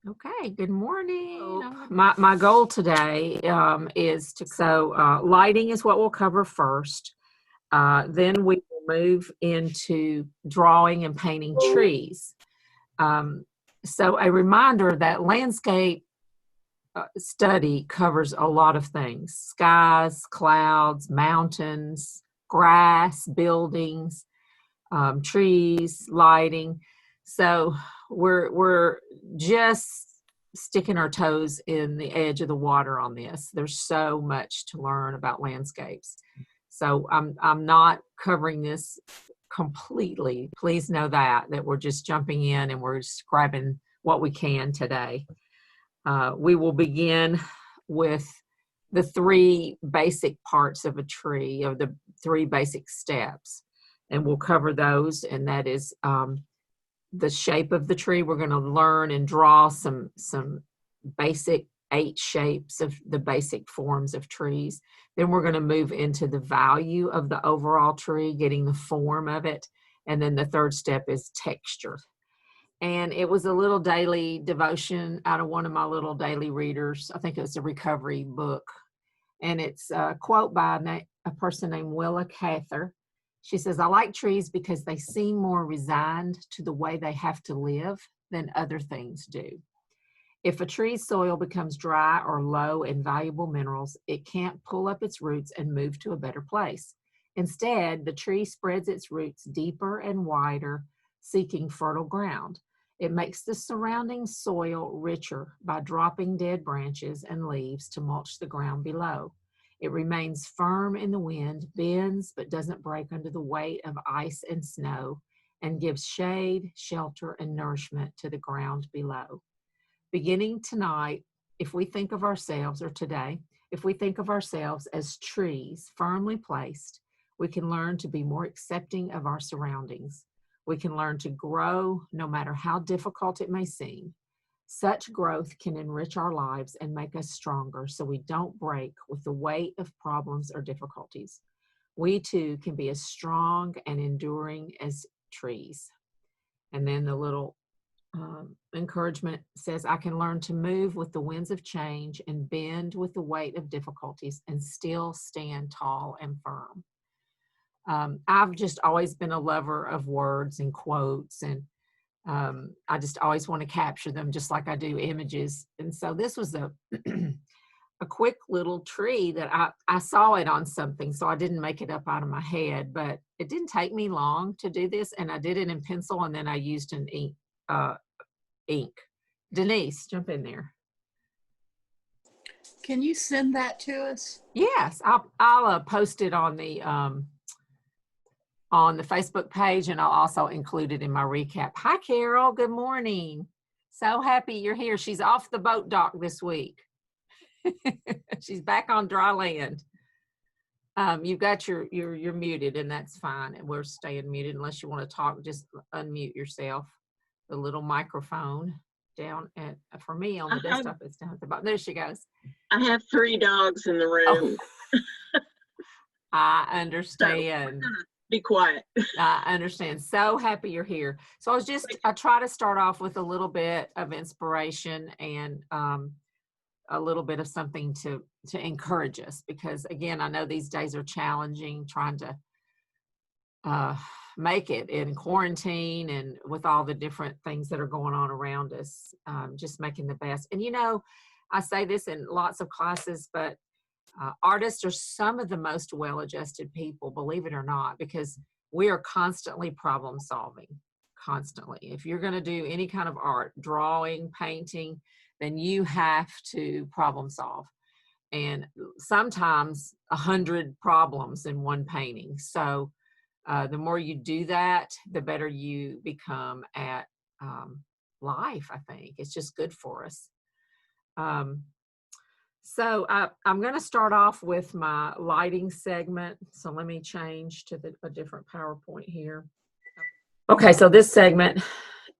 Okay, good morning. My goal today is lighting is what we'll cover first. Then we will move into drawing and painting trees. So a reminder that landscape study covers a lot of things: skies, clouds, mountains, grass, buildings, trees, lighting. So we're just sticking our toes in the edge of the water on this. There's so much to learn about landscapes. So I'm not covering this completely. Please know that we're just jumping in and we're describing what we can today. We will begin with the three basic parts of a tree, of the three basic steps, and we'll cover those, and that is the shape of the tree. We're going to learn and draw some basic 8 shapes of the basic forms of trees. Then we're going to move into the value of the overall tree, getting the form of it. And then the third step is texture. And it was a little daily devotion out of one of my little daily readers. I think it was a recovery book. And it's a quote by a person named Willa Cather. She says, "I like trees because they seem more resigned to the way they have to live than other things do. If a tree's soil becomes dry or low in valuable minerals, it can't pull up its roots and move to a better place. Instead, the tree spreads its roots deeper and wider, seeking fertile ground. It makes the surrounding soil richer by dropping dead branches and leaves to mulch the ground below. It remains firm in the wind, bends but doesn't break under the weight of ice and snow, and gives shade, shelter, and nourishment to the ground below. Beginning tonight, if we think of ourselves, or today, if we think of ourselves as trees firmly placed, we can learn to be more accepting of our surroundings. We can learn to grow no matter how difficult it may seem. Such growth can enrich our lives and make us stronger so we don't break with the weight of problems or difficulties. We too can be as strong and enduring as trees." And then the little encouragement says, "I can learn to move with the winds of change and bend with the weight of difficulties and still stand tall and firm." I've just always been a lover of words and quotes, and I just always want to capture them just like I do images. And so this was a a quick little tree that I saw it on something, so I didn't make it up out of my head, but it didn't take me long to do this, and I did it in pencil, and then I used an ink. Denise, jump in there. Can you send that to us? Yes, I'll post it on the Facebook page, and I'll also include it in my recap. Hi, Carol. Good morning. So happy you're here. She's off the boat dock this week. She's back on dry land. You've got you're muted, and that's fine. And we're staying muted unless you want to talk. Just unmute yourself. The little microphone down for me on the desktop, it's down at the bottom. There she goes. I have 3 dogs in the room. Oh. I understand. So be quiet. I understand. So happy you're here. So I try to start off with a little bit of inspiration and a little bit of something to encourage us, because again, I know these days are challenging, trying to make it in quarantine and with all the different things that are going on around us, just making the best. And I say this in lots of classes, but artists are some of the most well-adjusted people, believe it or not, because we are constantly problem solving, constantly. If you're going to do any kind of art, drawing, painting, then you have to problem solve. And sometimes 100 problems in one painting. So the more you do that, the better you become at life, I think. It's just good for us. So I'm going to start off with my lighting segment. So let me change to a different PowerPoint here. Okay, so this segment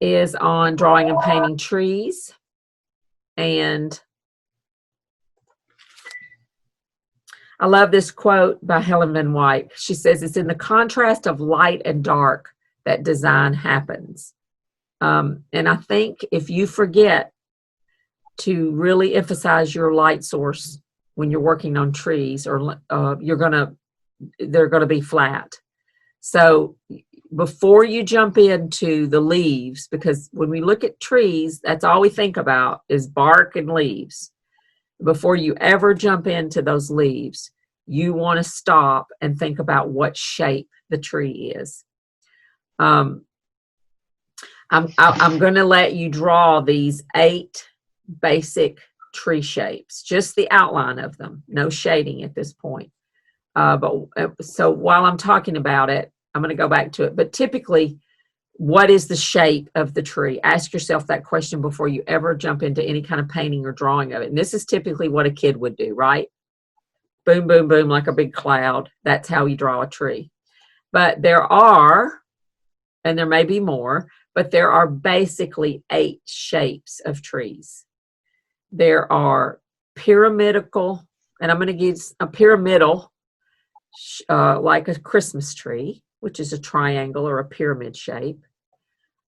is on drawing and painting trees. And I love this quote by Helen Van Wyck. She says, "It's in the contrast of light and dark that design happens." And I think if you forget to really emphasize your light source when you're working on trees, or they're gonna be flat. So before you jump into the leaves, because when we look at trees, that's all we think about is bark and leaves. Before you ever jump into those leaves, you want to stop and think about what shape the tree is. I'm going to let you draw these 8 basic tree shapes, just the outline of them, no shading at this point. So while I'm talking about it, I'm going to go back to it. But typically, what is the shape of the tree? Ask yourself that question before you ever jump into any kind of painting or drawing of it. And this is typically what a kid would do, right? Boom, boom, boom, like a big cloud. That's how you draw a tree. But there are, and there may be more, but there are basically 8 shapes of trees. There are pyramidal, and I'm going to give a pyramidal, like a Christmas tree, which is a triangle or a pyramid shape.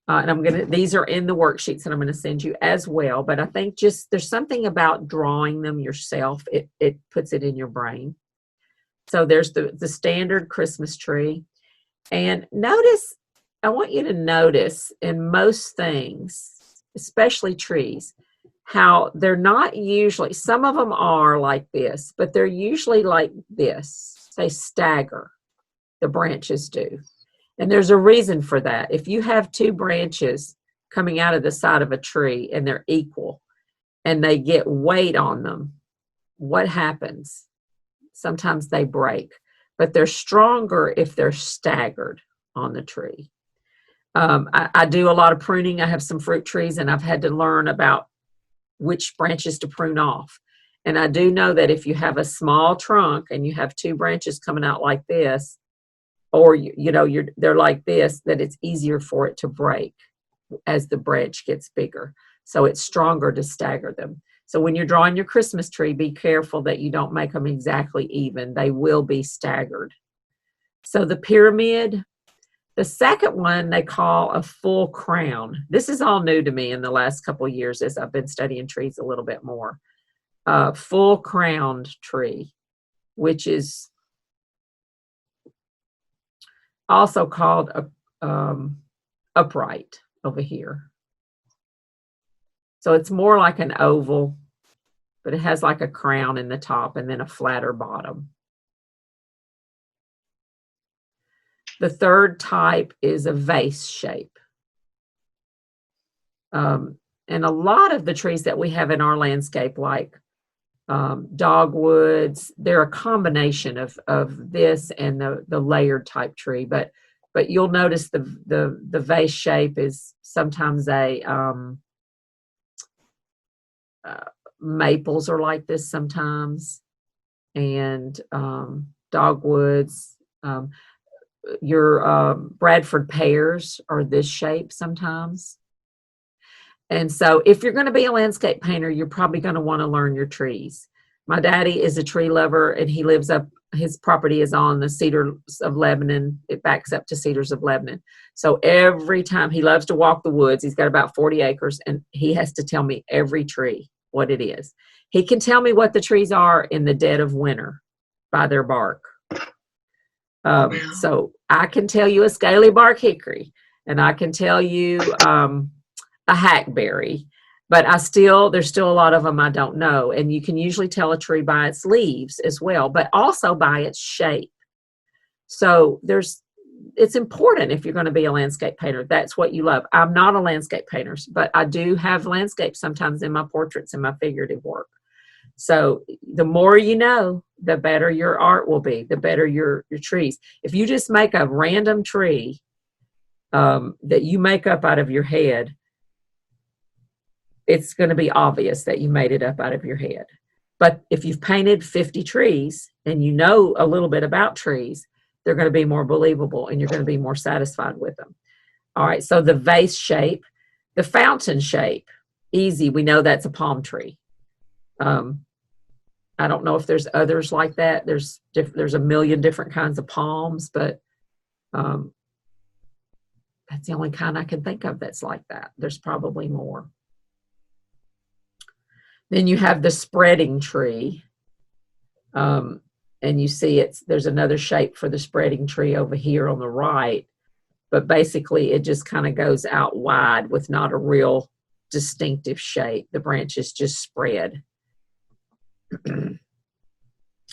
And these are in the worksheets that I'm going to send you as well. But I think just there's something about drawing them yourself. It puts it in your brain. So there's the standard Christmas tree. And I want you to notice in most things, especially trees, how they're not usually, some of them are like this, but they're usually like this. They stagger, the branches do. And there's a reason for that. If you have 2 branches coming out of the side of a tree and they're equal and they get weight on them, what happens? Sometimes they break, but they're stronger if they're staggered on the tree. I do a lot of pruning. I have some fruit trees, and I've had to learn about which branches to prune off. And I do know that if you have a small trunk and you have 2 branches coming out like this, or they're like this, that it's easier for it to break as the branch gets bigger. So it's stronger to stagger them. So when you're drawing your Christmas tree, be careful that you don't make them exactly even. They will be staggered. So the pyramid, the second one they call a full crown. This is all new to me in the last couple of years as I've been studying trees a little bit more. Full crowned tree, which is also called upright over here. So it's more like an oval, but it has like a crown in the top and then a flatter bottom. The third type is a vase shape. And a lot of the trees that we have in our landscape, like dogwoods, they're a combination of this and the layered type tree. But you'll notice the vase shape is sometimes maples are like this sometimes, and dogwoods. Your Bradford pears are this shape sometimes. And so if you're going to be a landscape painter, you're probably going to want to learn your trees. My daddy is a tree lover, and he lives up, his property is on the Cedars of Lebanon. It backs up to Cedars of Lebanon. So every time he loves to walk the woods, he's got about 40 acres, and he has to tell me every tree what it is. He can tell me what the trees are in the dead of winter by their bark. So I can tell you a scaly bark hickory, and I can tell you a hackberry, but there's still a lot of them I don't know. And you can usually tell a tree by its leaves as well, but also by its shape. So it's important if you're going to be a landscape painter. That's what you love. I'm not a landscape painter, but I do have landscapes sometimes in my portraits and my figurative work. So the more you know, the better your art will be, the better your trees. If you just make a random tree that you make up out of your head, it's going to be obvious that you made it up out of your head. But if you've painted 50 trees and you know a little bit about trees, they're going to be more believable and you're going to be more satisfied with them. All right, so the vase shape, the fountain shape, easy. We know that's a palm tree. I don't know if there's others like that. There's a million different kinds of palms, but that's the only kind I can think of that's like that. There's probably more. Then you have the spreading tree. And you see there's another shape for the spreading tree over here on the right. But basically, it just kind of goes out wide with not a real distinctive shape. The branches just spread.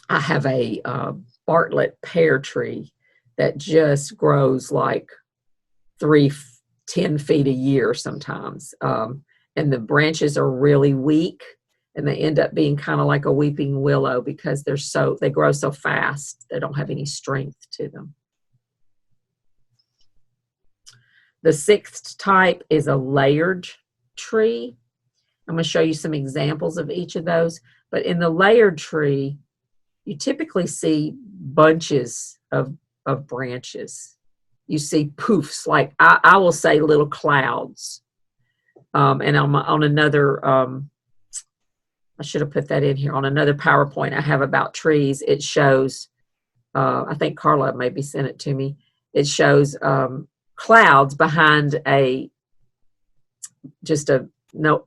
I have a Bartlett pear tree that just grows like 10 feet a year sometimes. And the branches are really weak, and they end up being kind of like a weeping willow because they grow so fast. They don't have any strength to them. The sixth type is a layered tree. I'm going to show you some examples of each of those. But in the layered tree, you typically see bunches of branches. You see poofs, like I will say little clouds. And on another, I should have put that in here, on another PowerPoint I have about trees, it shows, I think Carla maybe sent it to me, it shows clouds behind just a no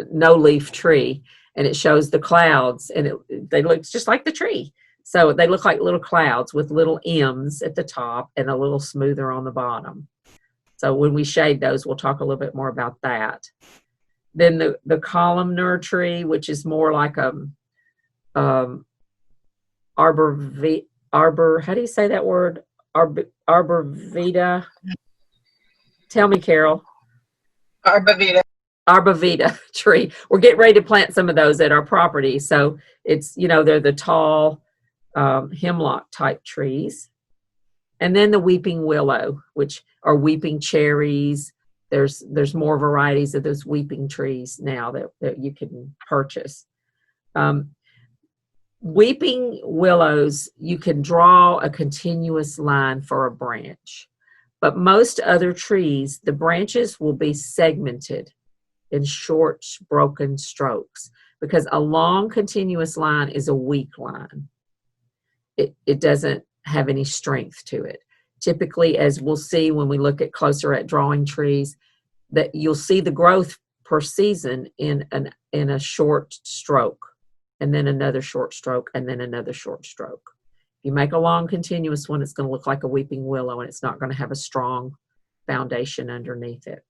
leaf tree, and it shows the clouds, and they look just like the tree. So they look like little clouds with little M's at the top and a little smoother on the bottom. So when we shade those, we'll talk a little bit more about that. Then the columnar tree, which is more like arbor, how do you say that word? Arborvitae. Tell me, Carol. Arborvitae tree. We're getting ready to plant some of those at our property. So it's, they're the tall hemlock type trees. And then the weeping willow, which are weeping cherries. There's more varieties of those weeping trees now that you can purchase. Weeping willows, you can draw a continuous line for a branch. But most other trees, the branches will be segmented in short, broken strokes, because a long continuous line is a weak line. It doesn't have any strength to it. Typically, as we'll see when we look closer at drawing trees, that you'll see the growth per season in a short stroke, and then another short stroke, and then another short stroke. If you make a long continuous one, it's going to look like a weeping willow, and it's not going to have a strong foundation underneath it.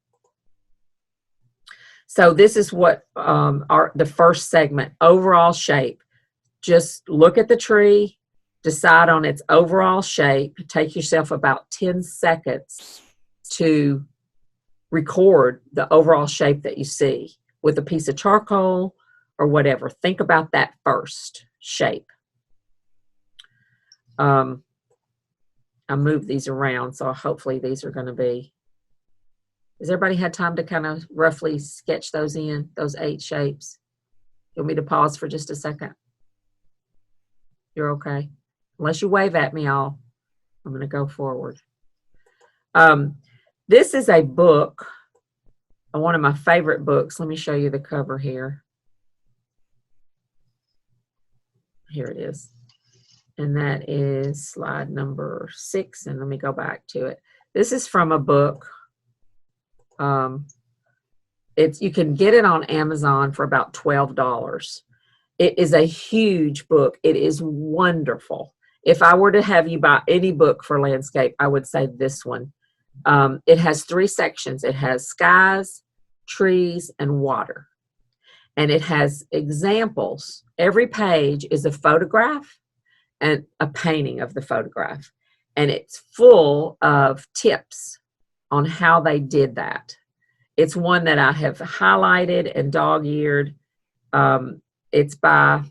So this is what the first segment, overall shape. Just look at the tree, decide on its overall shape. Take yourself about 10 seconds to record the overall shape that you see with a piece of charcoal or whatever. Think about that first shape. I moved these around, so hopefully these are going to be. Has everybody had time to kind of roughly sketch those 8 shapes? You want me to pause for just a second? You're okay? Unless you wave at me, I'm going to go forward. This is a book, one of my favorite books. Let me show you the cover here. Here it is. And that is slide number 6. And let me go back to it. This is from a book. You can get it on Amazon for about $12. It is a huge book. It is wonderful. If I were to have you buy any book for landscape, I would say this one. It has 3 sections. It has skies, trees, and water. And it has examples. Every page is a photograph and a painting of the photograph. And it's full of tips on how they did that. It's one that I have highlighted and dog-eared. It's by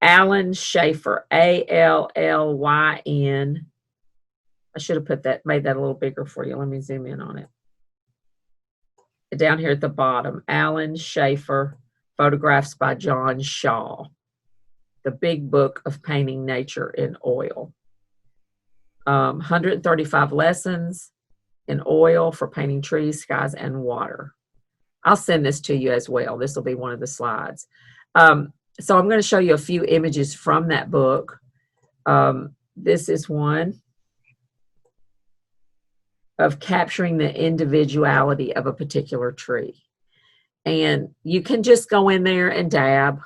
Alan Schaefer, Allyn. I should have made that a little bigger for you. Let me zoom in on it. Down here at the bottom, Alan Schaefer, photographs by John Shaw. The Big Book of Painting Nature in Oil. 135 lessons in oil for painting trees, skies, and water. I'll send this to you as well. This will be one of the slides. So I'm going to show you a few images from that book. This is one of capturing the individuality of a particular tree. And you can just go in there and dab.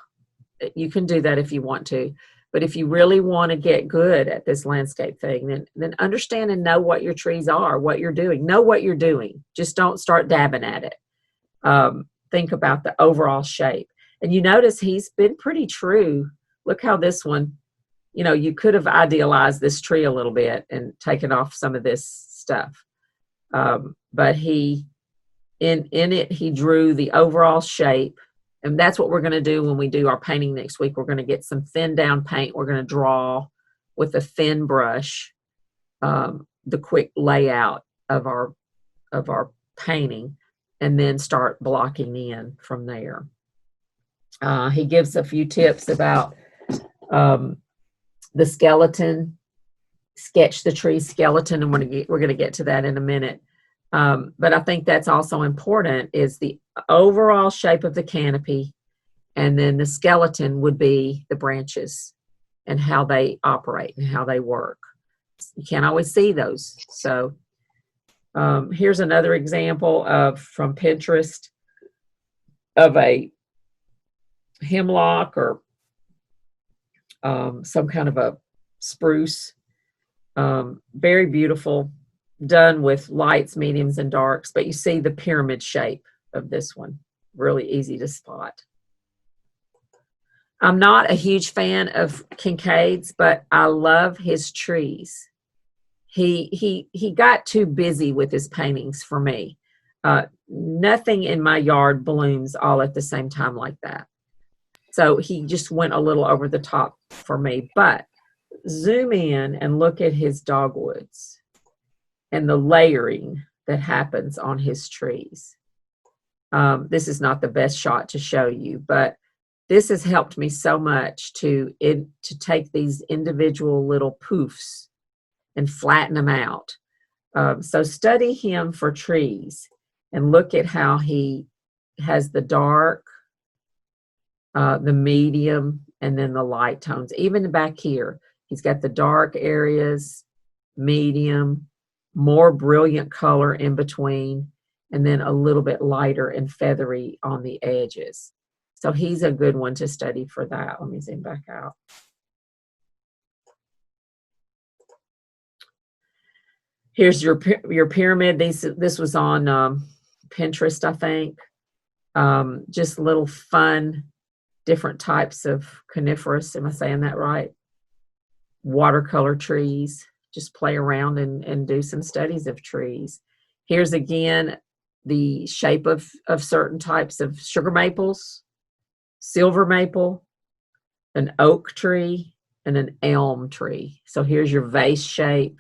You can do that if you want to. But if you really want to get good at this landscape thing, then understand and know what your trees are, what you're doing. Know what you're doing. Just don't start dabbing at it. Think about the overall shape. And you notice he's been pretty true. Look how this one, you could have idealized this tree a little bit and taken off some of this stuff. But in it, he drew the overall shape. And that's what we're going to do when we do our painting next week. We're going to get some thin down paint. We're going to draw with a thin brush the quick layout of our painting, and then start blocking in from there. He gives a few tips about the skeleton. Sketch the tree skeleton, and we're going to get to that in a minute. But I think that's also important, is the overall shape of the canopy, and then the skeleton would be the branches and how they operate and how they work. You can't always see those. So here's another example from Pinterest of a hemlock or some kind of a spruce. Very beautiful, done with lights, mediums, and darks, but you see the pyramid shape of this one. Really easy to spot. I'm not a huge fan of Kincaid's, but I love his trees. He got too busy with his paintings for me. Nothing in my yard blooms all at the same time like that. So he just went a little over the top for me. But zoom in and look at his dogwoods and the layering that happens on his trees. This is not the best shot to show you, but this has helped me so much to take these individual little poofs and flatten them out. So study him for trees and look at how he has the dark, the medium, and then the light tones. Even back here, he's got the dark areas, medium, more brilliant color in between, and then a little bit lighter and feathery on the edges. So he's a good one to study for that. Let me zoom back out. Here's your pyramid. This was on Pinterest, I think. Just little fun, different types of coniferous. Am I saying that right? Watercolor trees. Just play around and do some studies of trees. Here's again the shape of certain types of sugar maples, silver maple, an oak tree, and an elm tree. So here's your vase shape.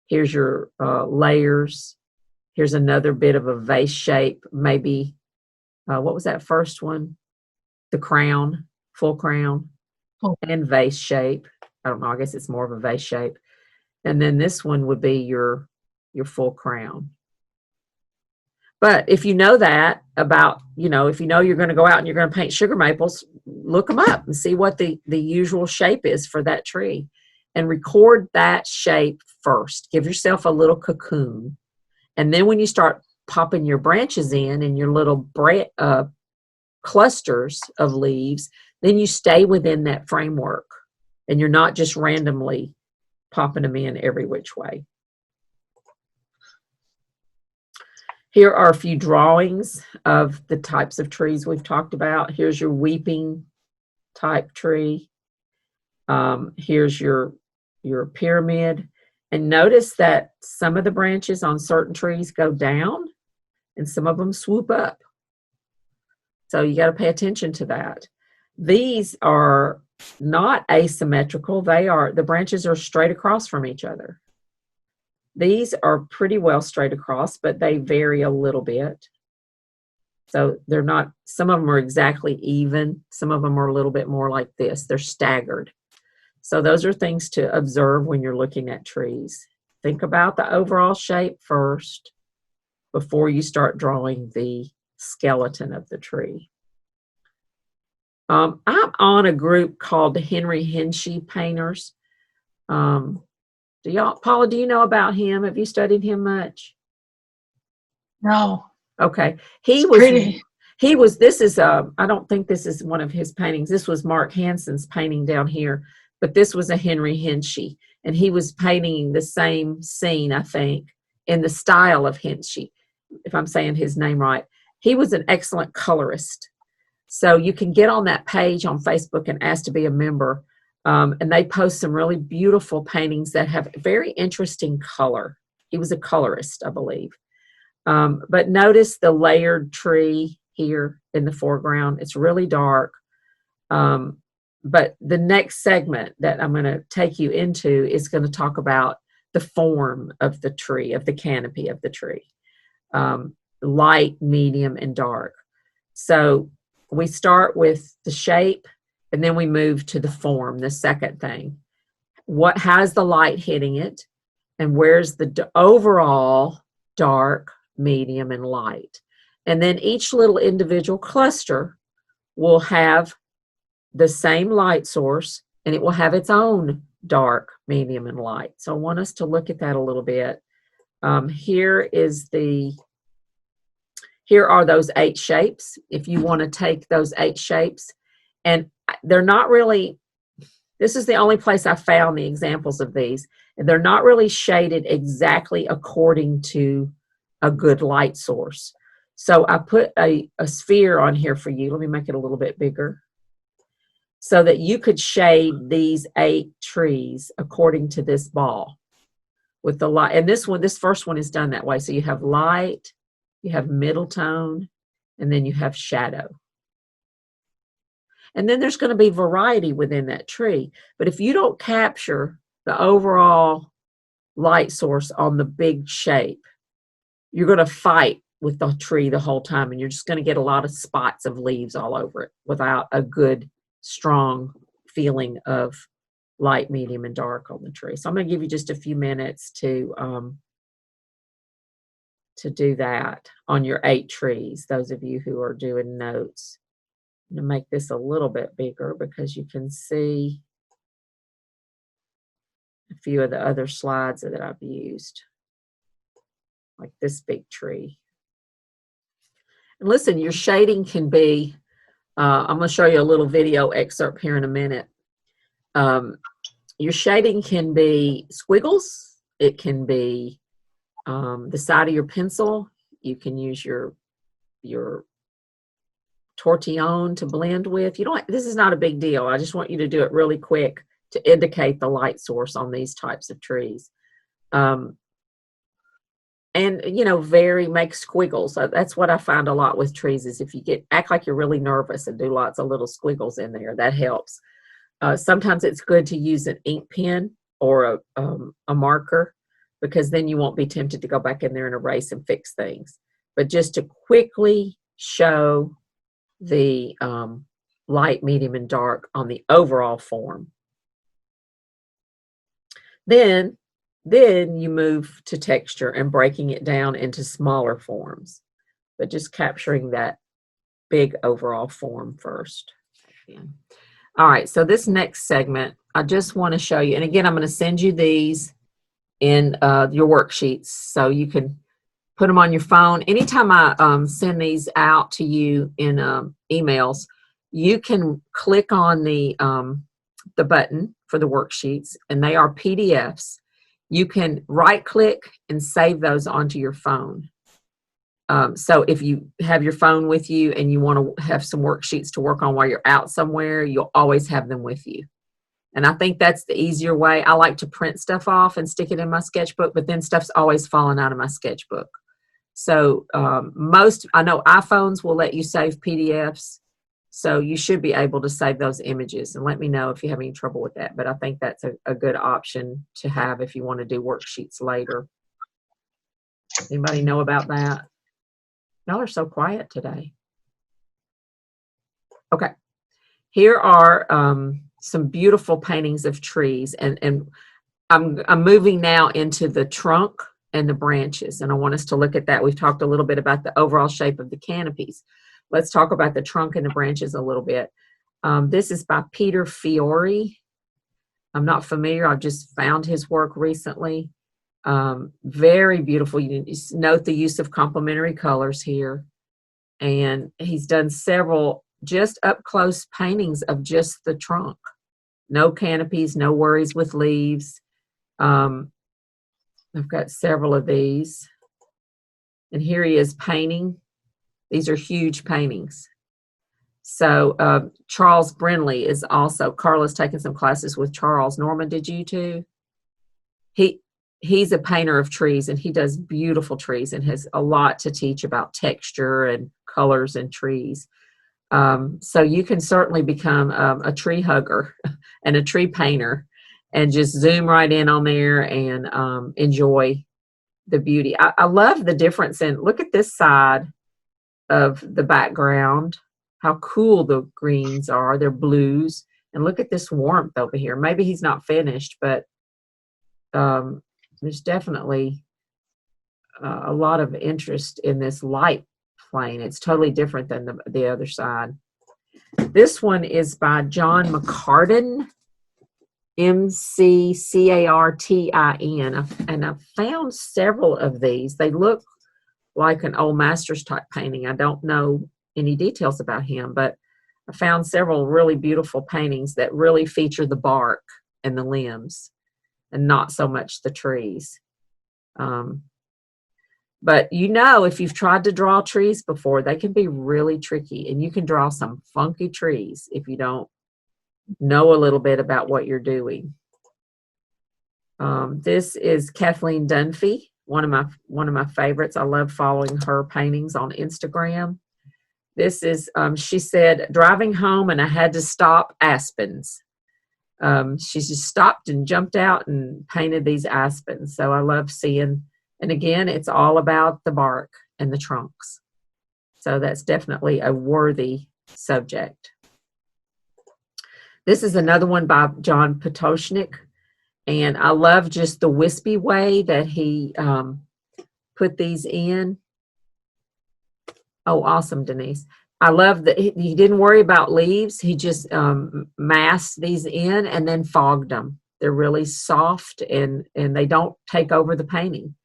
Here's your layers. Here's another bit of a vase shape. Maybe, what was that first one? The crown, full crown, and vase shape. I don't know, I guess it's more of a vase shape. And then this one would be your full crown. But if you know that about, if you know you're going to go out and you're going to paint sugar maples, look them up and see what the usual shape is for that tree. And record that shape first. Give yourself a little cocoon. And then when you start popping your branches in and your little clusters of leaves, then you stay within that framework. And you're not just randomly popping them in every which way. Here are a few drawings of the types of trees we've talked about. Here's your weeping type tree. Here's your pyramid. And notice that some of the branches on certain trees go down and some of them swoop up. So you got to pay attention to that. These are not asymmetrical. The branches are straight across from each other. These are pretty well straight across, but they vary a little bit. So they're not, some of them are exactly even. Some of them are a little bit more like this. They're staggered. So those are things to observe when you're looking at trees. Think about the overall shape first before you start drawing the skeleton of the tree. I'm on a group called the Hinchey Painters. Paula, do you know about him? Have you studied him much? No. Okay. He this is I don't think this is one of his paintings. This was Mark Hansen's painting down here, but this was a Henry Hinchey, and he was painting the same scene, I think, in the style of Hinchey, if I'm saying his name right. He was an excellent colorist. So you can get on that page on Facebook and ask to be a member, and they post some really beautiful paintings that have very interesting color. He was a colorist, I believe. But notice the layered tree here in the foreground. It's really dark. But the next segment that I'm going to take you into is going to talk about the form of the tree, of the canopy of the tree. Light, medium, and dark. So we start with the shape, and then we move to the form, the second thing. What has the light hitting it, and where's the overall dark, medium, and light? And then each little individual cluster will have the same light source, and it will have its own dark, medium, and light. So I want us to look at that a little bit. Here are those 8 shapes. If you want to take those 8 shapes, and they're not really, this is the only place I found the examples of these, and they're not really shaded exactly according to a good light source. So I put a sphere on here for you. Let me make it a little bit bigger so that you could shade these 8 trees according to this ball with the light. And this first one is done that way. So you have light, you have middle tone, and then you have shadow. And then there's going to be variety within that tree. But if you don't capture the overall light source on the big shape, you're going to fight with the tree the whole time, and you're just going to get a lot of spots of leaves all over it without a good, strong feeling of light, medium, and dark on the tree. So I'm going to give you just a few minutes to do that on your 8 trees, those of you who are doing notes. I'm going to make this a little bit bigger because you can see a few of the other slides that I've used, like this big tree. And listen, your shading can be, I'm going to show you a little video excerpt here in a minute. Your shading can be squiggles. It can be the side of your pencil. You can use your tortillon to blend with. This is not a big deal. I just want you to do it really quick to indicate the light source on these types of trees. And make squiggles. That's what I find a lot with trees, is if you act like you're really nervous and do lots of little squiggles in there, that helps. Sometimes it's good to use an ink pen or a marker, because then you won't be tempted to go back in there and erase and fix things. But just to quickly show the light, medium, and dark on the overall form. Then you move to texture and breaking it down into smaller forms, but just capturing that big overall form first. All right, so this next segment, I just want to show you, and again, I'm going to send you these in your worksheets so you can put them on your phone. Anytime I send these out to you in emails, you can click on the button for the worksheets, and they are PDFs. You can right-click and save those onto your phone. So if you have your phone with you and you want to have some worksheets to work on while you're out somewhere, you'll always have them with you. And I think that's the easier way. I like to print stuff off and stick it in my sketchbook, but then stuff's always falling out of my sketchbook. So I know iPhones will let you save PDFs, so you should be able to save those images, and let me know if you have any trouble with that. But I think that's a good option to have if you want to do worksheets later. Anybody know about that? Y'all are so quiet today. Okay, here are some beautiful paintings of trees, and I'm moving now into the trunk and the branches, and I want us to look at that. We've talked a little bit about the overall shape of the canopies. Let's talk about the trunk and the branches a little bit. This is by Peter Fiore. I'm not familiar. I've just found his work recently. Very beautiful. You note the use of complementary colors here. and he's done several just up close paintings of just the trunk. No canopies, no worries with leaves. I've got several of these. And here he is painting. These are huge paintings. So Charles Brindley is also, Carla's taken some classes with Charles. Norman, did you too? He's a painter of trees, and he does beautiful trees and has a lot to teach about texture and colors and trees. So you can certainly become a tree hugger and a tree painter and just zoom right in on there and enjoy the beauty. I love the difference in, look at this side of the background, how cool the greens are. They're blues. And look at this warmth over here. Maybe he's not finished, but there's definitely a lot of interest in this light plane. It's totally different than the other side. This one is by John Mccarden, Mccartin, and I found several of these. They look like an old master's type painting. I don't know any details about him, but I found several really beautiful paintings that really feature the bark and the limbs and not so much the trees. But you know, if you've tried to draw trees before, they can be really tricky, and you can draw some funky trees if you don't know a little bit about what you're doing. This is Kathleen Dunphy, one of my favorites. I love following her paintings on Instagram. This is, she said, driving home and I had to stop aspens. She just stopped and jumped out and painted these aspens. So I love seeing, and again, it's all about the bark and the trunks. So that's definitely a worthy subject. This is another one by John Potoshnik, and I love just the wispy way that he put these in. Oh, awesome, Denise. I love that he didn't worry about leaves. He just masked these in and then fogged them. They're really soft and they don't take over the painting.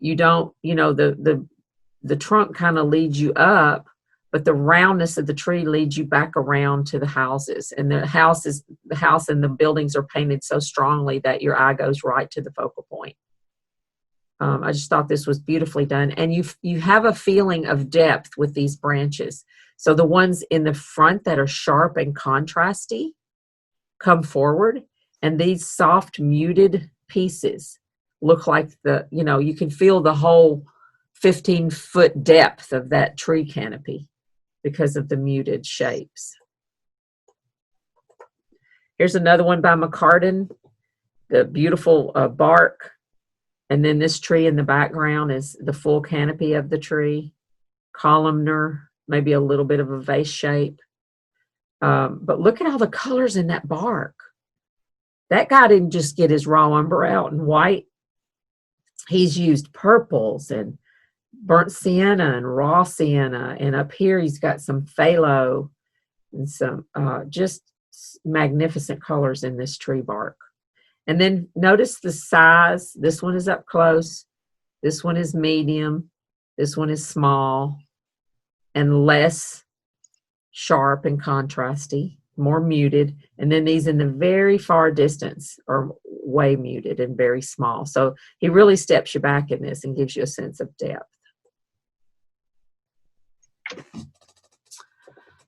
You don't, you know, the trunk kind of leads you up, but the roundness of the tree leads you back around to the houses. And the house and the buildings are painted so strongly that your eye goes right to the focal point. I just thought this was beautifully done. And you have a feeling of depth with these branches. So the ones in the front that are sharp and contrasty come forward, and these soft muted pieces look like you can feel the whole 15-foot depth of that tree canopy because of the muted shapes. Here's another one by Mccarden, the beautiful bark. And then this tree in the background is the full canopy of the tree, columnar, maybe a little bit of a vase shape. But look at all the colors in that bark. That guy didn't just get his raw umber out in white. He's used purples and burnt sienna and raw sienna. And up here he's got some phthalo and some just magnificent colors in this tree bark. And then notice the size. This one is up close. This one is medium. This one is small and less sharp and contrasty, more muted. And then these in the very far distance are way muted and very small. So he really steps you back in this and gives you a sense of depth.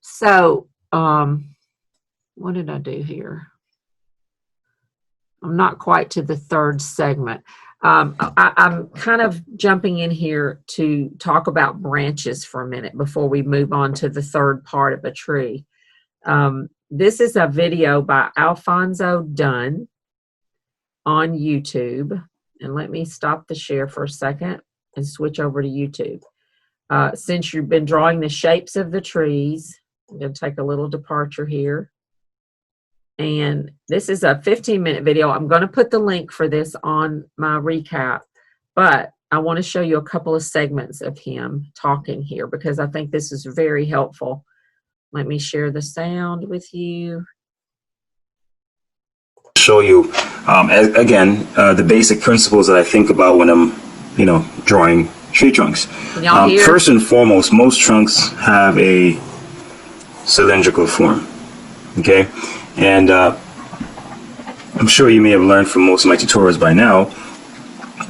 So what did I do here? I'm not quite to the third segment. I'm kind of jumping in here to talk about branches for a minute before we move on to the third part of a tree. This is a video by Alphonso Dunn on YouTube. And let me stop the share for a second and switch over to YouTube. Since you've been drawing the shapes of the trees, I'm going to take a little departure here. And this is a 15-minute video. I'm going to put the link for this on my recap, but I want to show you a couple of segments of him talking here because I think this is very helpful. Let me share the sound with you. Show you, again, the basic principles that I think about when I'm, drawing tree trunks. Can y'all hear? First and foremost, most trunks have a cylindrical form. Okay, and I'm sure you may have learned from most of my tutorials by now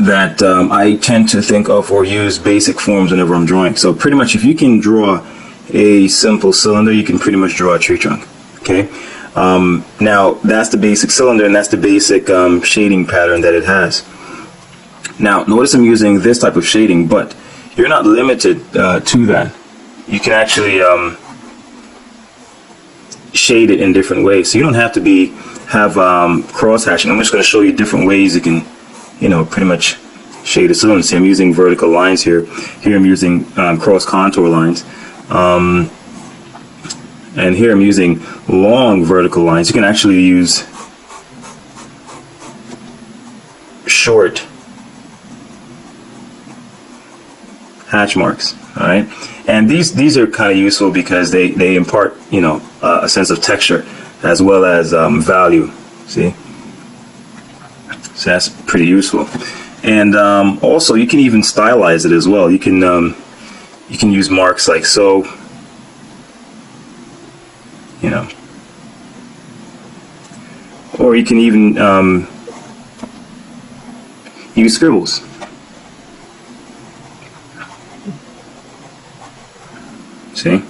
that I tend to think of or use basic forms whenever I'm drawing. So pretty much if you can draw a simple cylinder, you can pretty much draw a tree trunk. Okay, now that's the basic cylinder and that's the basic shading pattern that it has. Now notice I'm using this type of shading, but you're not limited to that. You can actually shade it in different ways. So you don't have to have cross hatching. I'm just going to show you different ways you can, pretty much shade a cylinder. See, I'm using vertical lines here. Here I'm using cross contour lines. And here I'm using long vertical lines. You can actually use short hatch marks. All right, and these are kind of useful because they impart a sense of texture as well as value. See, so that's pretty useful. And also you can even stylize it as well. You can use marks like so, or you can even use scribbles. See?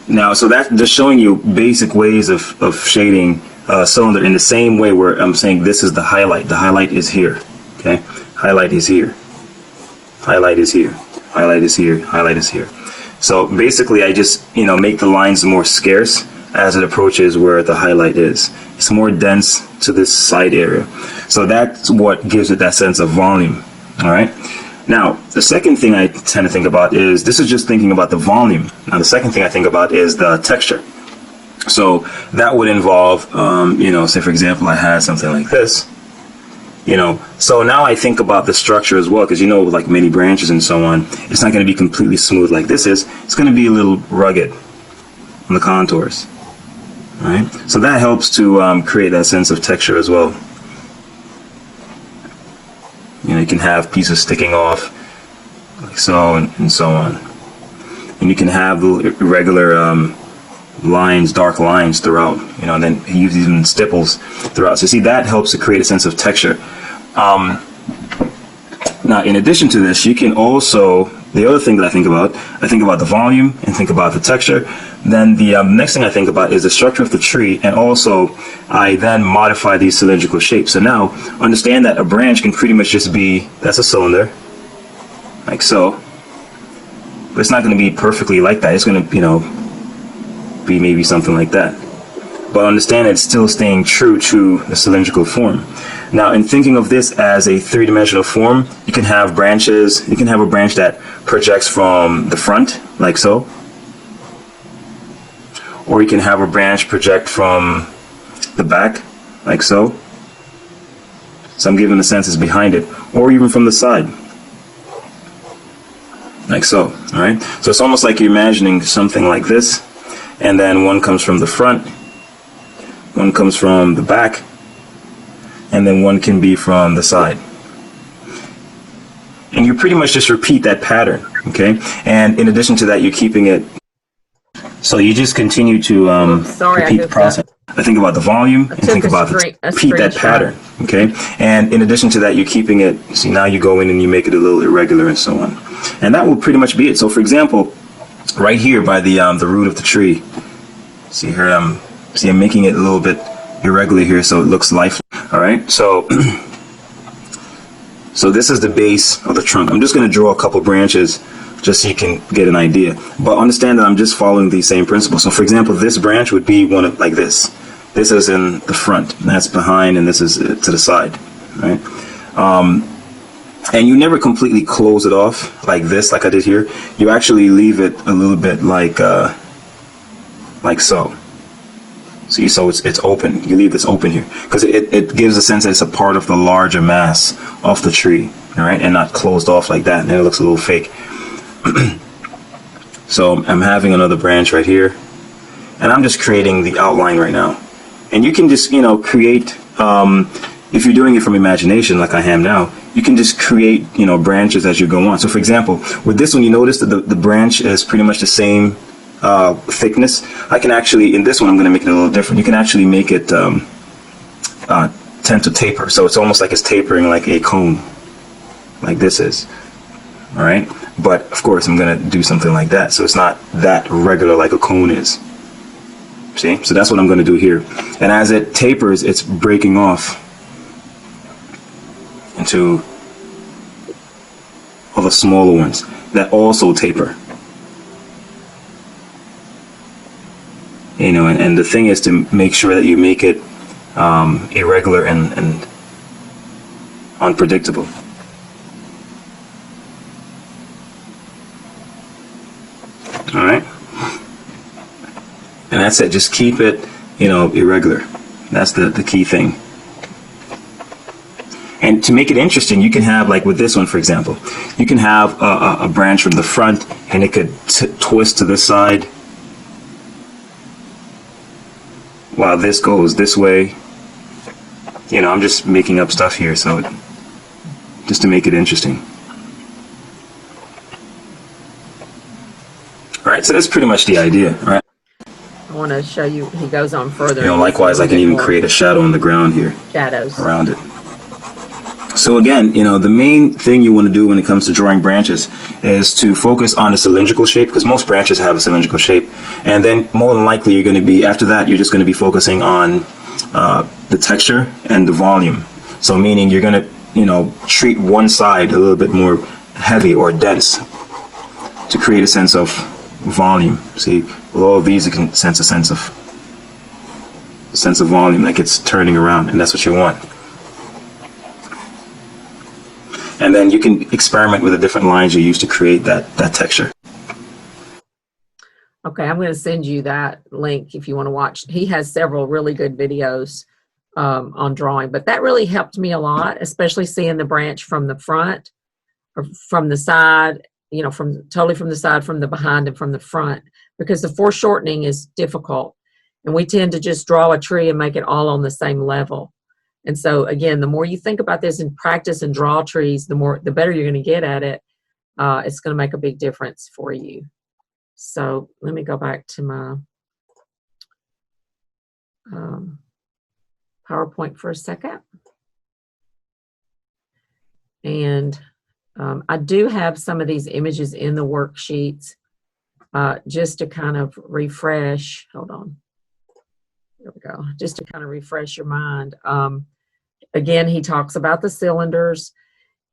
Now, so that's just showing you basic ways of shading a cylinder in the same way where I'm saying this is the highlight. The highlight is here. Okay? Highlight is here. Highlight is here. Highlight is here. Highlight is here. So basically I just, make the lines more scarce as it approaches where the highlight is. It's more dense to this side area. So that's what gives it that sense of volume. All right? Now, the second thing I tend to think about is, this is just thinking about the volume. Now, the second thing I think about is the texture. So that would involve, say for example, I had something like this, so now I think about the structure as well, because like many branches and so on, it's not going to be completely smooth like this is. It's going to be a little rugged on the contours. All right? So that helps to create that sense of texture as well. You can have pieces sticking off like so and so on. And you can have the irregular lines, dark lines throughout, and then he uses even stipples throughout. So see, that helps to create a sense of texture. Now, in addition to this, you can also, the other thing that I think about the volume and think about the texture. Then the next thing I think about is the structure of the tree, and also I then modify these cylindrical shapes. So now, understand that a branch can pretty much just be, that's a cylinder, like so. But it's not going to be perfectly like that. It's going to, be maybe something like that. But understand it's still staying true to the cylindrical form. Now, in thinking of this as a three-dimensional form, you can have branches. You can have a branch that projects from the front, like so. Or you can have a branch project from the back, like so. So I'm giving the sense it's behind it. Or even from the side, like so. All right. So it's almost like you're imagining something like this, and then one comes from the front, one comes from the back, and then one can be from the side. And you pretty much just repeat that pattern, okay? And in addition to that, you're keeping it. So you just continue to repeat the process. I think about the volume and think about repeat that pattern, okay? And in addition to that, you're keeping it. See, now you go in and you make it a little irregular and so on. And that will pretty much be it. So for example, right here by the root of the tree, see here, I'm making it a little bit irregular here so it looks lifeless. All right, so so this is the base of the trunk. I'm just going to draw a couple branches just so you can get an idea. But understand that I'm just following these same principles. So for example, this branch would be one of like this. This is in the front, and that's behind, and this is to the side, right? And you never completely close it off like this, like I did here. You actually leave it a little bit like so. See, so it's open. You leave this open here because it gives a sense that it's a part of the larger mass of the tree, all right, and not closed off like that, and then it looks a little fake. So I'm having another branch right here, and I'm just creating the outline right now. And you can just, create, if you're doing it from imagination, like I am now, you can just create, branches as you go on. So for example, with this one, you notice that the branch is pretty much the same thickness. I can actually, in this one, I'm going to make it a little different. You can actually make it tend to taper. So it's almost like it's tapering like a cone, like this is. All right. But of course, I'm going to do something like that. So it's not that regular like a cone is. See? So that's what I'm going to do here. And as it tapers, it's breaking off into all the smaller ones that also taper. And the thing is to make sure that you make it irregular and unpredictable. All right. And that's it. Just keep it, irregular. That's the key thing. And to make it interesting, you can have, like with this one, for example, you can have a branch from the front, and it could twist to this side, while this goes this way. I'm just making up stuff here, so just to make it interesting. All right, so that's pretty much the idea, right? I want to show you, he goes on further. Likewise, I can even create a shadow on the ground here. Shadows. Around it. So again, the main thing you want to do when it comes to drawing branches is to focus on a cylindrical shape, because most branches have a cylindrical shape. And then more than likely you're going to be, after that, you're just going to be focusing on the texture and the volume. So meaning you're going to, treat one side a little bit more heavy or dense to create a sense of volume. See, with all of these, you can sense a sense of volume, like it's turning around, and that's what you want. And then you can experiment with the different lines you use to create that texture. Okay, I'm going to send you that link if you want to watch. He has several really good videos on drawing, but that really helped me a lot, especially seeing the branch from the front or from the side, totally from the side, from the behind, and from the front, because the foreshortening is difficult. And we tend to just draw a tree and make it all on the same level. And so again, the more you think about this and practice and draw trees, the better you're going to get at it. It's going to make a big difference for you. So let me go back to my PowerPoint for a second. And I do have some of these images in the worksheets just to kind of refresh. Hold on. There we go. Just to kind of refresh your mind. Again, he talks about the cylinders.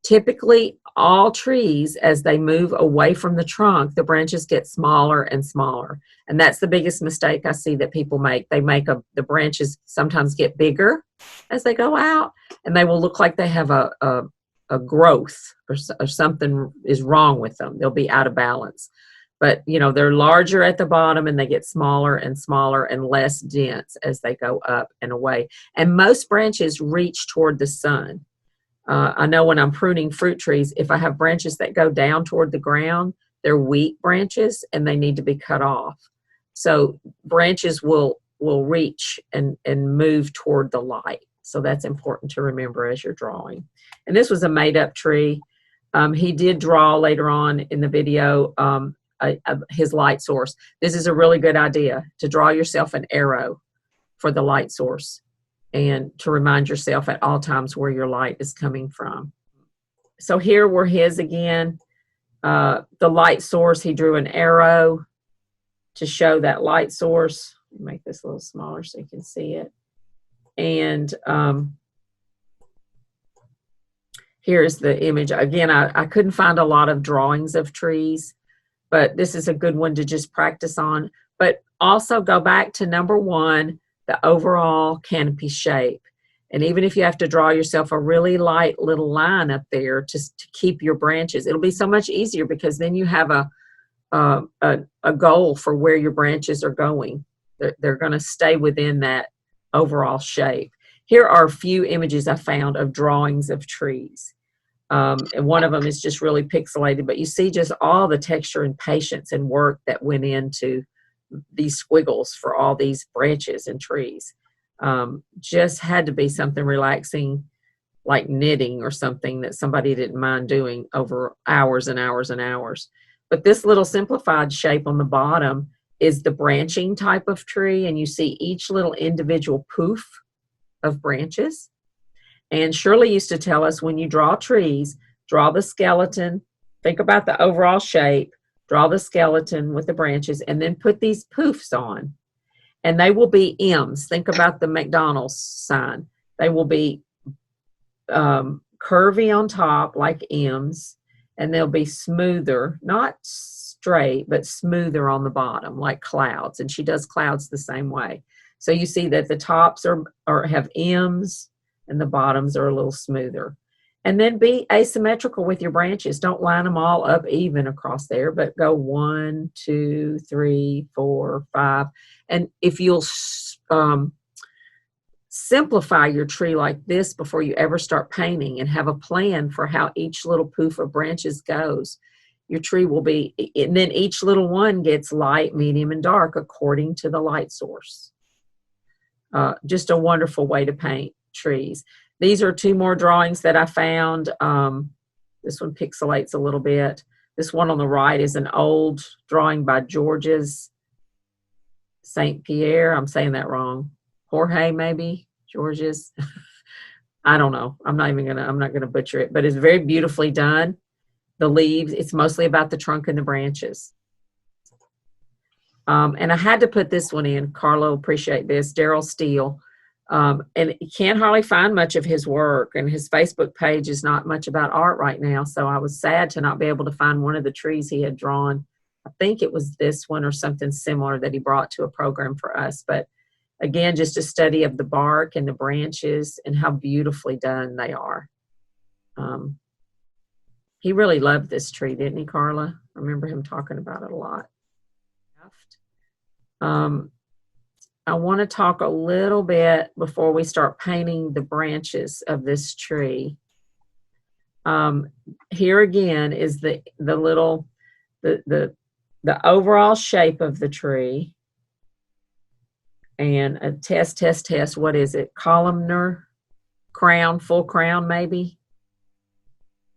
Typically, all trees, as they move away from the trunk, the branches get smaller and smaller. And that's the biggest mistake I see that people make. They make the branches sometimes get bigger as they go out, and they will look like they have a growth or something is wrong with them. They'll be out of balance. But, they're larger at the bottom, and they get smaller and smaller and less dense as they go up and away. And most branches reach toward the sun. I know when I'm pruning fruit trees, if I have branches that go down toward the ground, they're weak branches and they need to be cut off. So branches will reach and move toward the light. So that's important to remember as you're drawing. And this was a made-up tree. He did draw later on in the video his light source. This is a really good idea, to draw yourself an arrow for the light source and to remind yourself at all times where your light is coming from. So here were his again. The light source, he drew an arrow to show that light source. Make this a little smaller so you can see it. And here's the image. Again, I couldn't find a lot of drawings of trees, but this is a good one to just practice on. But also go back to number 1, the overall canopy shape. And even if you have to draw yourself a really light little line up there to keep your branches, it'll be so much easier, because then you have a goal for where your branches are going. They're going to stay within that overall shape. Here are a few images I found of drawings of trees. And one of them is just really pixelated, but you see just all the texture and patience and work that went into these squiggles for all these branches and trees. Just had to be something relaxing like knitting or something that somebody didn't mind doing over hours and hours and hours. But this little simplified shape on the bottom is the branching type of tree, and you see each little individual poof of branches. And Shirley used to tell us, when you draw trees, draw the skeleton, think about the overall shape, draw the skeleton with the branches, and then put these poofs on. And they will be M's. Think about the McDonald's sign. They will be curvy on top like M's, and they'll be smoother, not straight, but smoother on the bottom like clouds. And she does clouds the same way. So you see that the tops have M's and the bottoms are a little smoother. And then be asymmetrical with your branches. Don't line them all up even across there, but go 1, 2, 3, 4, 5. And if you'll simplify your tree like this before you ever start painting and have a plan for how each little poof of branches goes, your tree will be, and then each little one gets light, medium, and dark according to the light source. Just a wonderful way to paint trees. These are 2 more drawings that I found. This one pixelates a little bit. This one on the right is an old drawing by George's St Pierre. I'm saying that wrong. Jorge, maybe? George's? I don't know. I'm not gonna butcher it, but it's very beautifully done. The leaves, it's mostly about the trunk and the branches. And I had to put this one in. Carla will appreciate this. Darrell Steele. And you can't hardly find much of his work, and his Facebook page is not much about art right now. So I was sad to not be able to find one of the trees he had drawn. I think it was this one or something similar that he brought to a program for us. But again, just a study of the bark and the branches and how beautifully done they are. He really loved this tree, didn't he, Carla? I remember him talking about it a lot. I want to talk a little bit before we start painting the branches of this tree. Here again is the overall shape of the tree, and a test. What is it? Columnar crown, full crown maybe,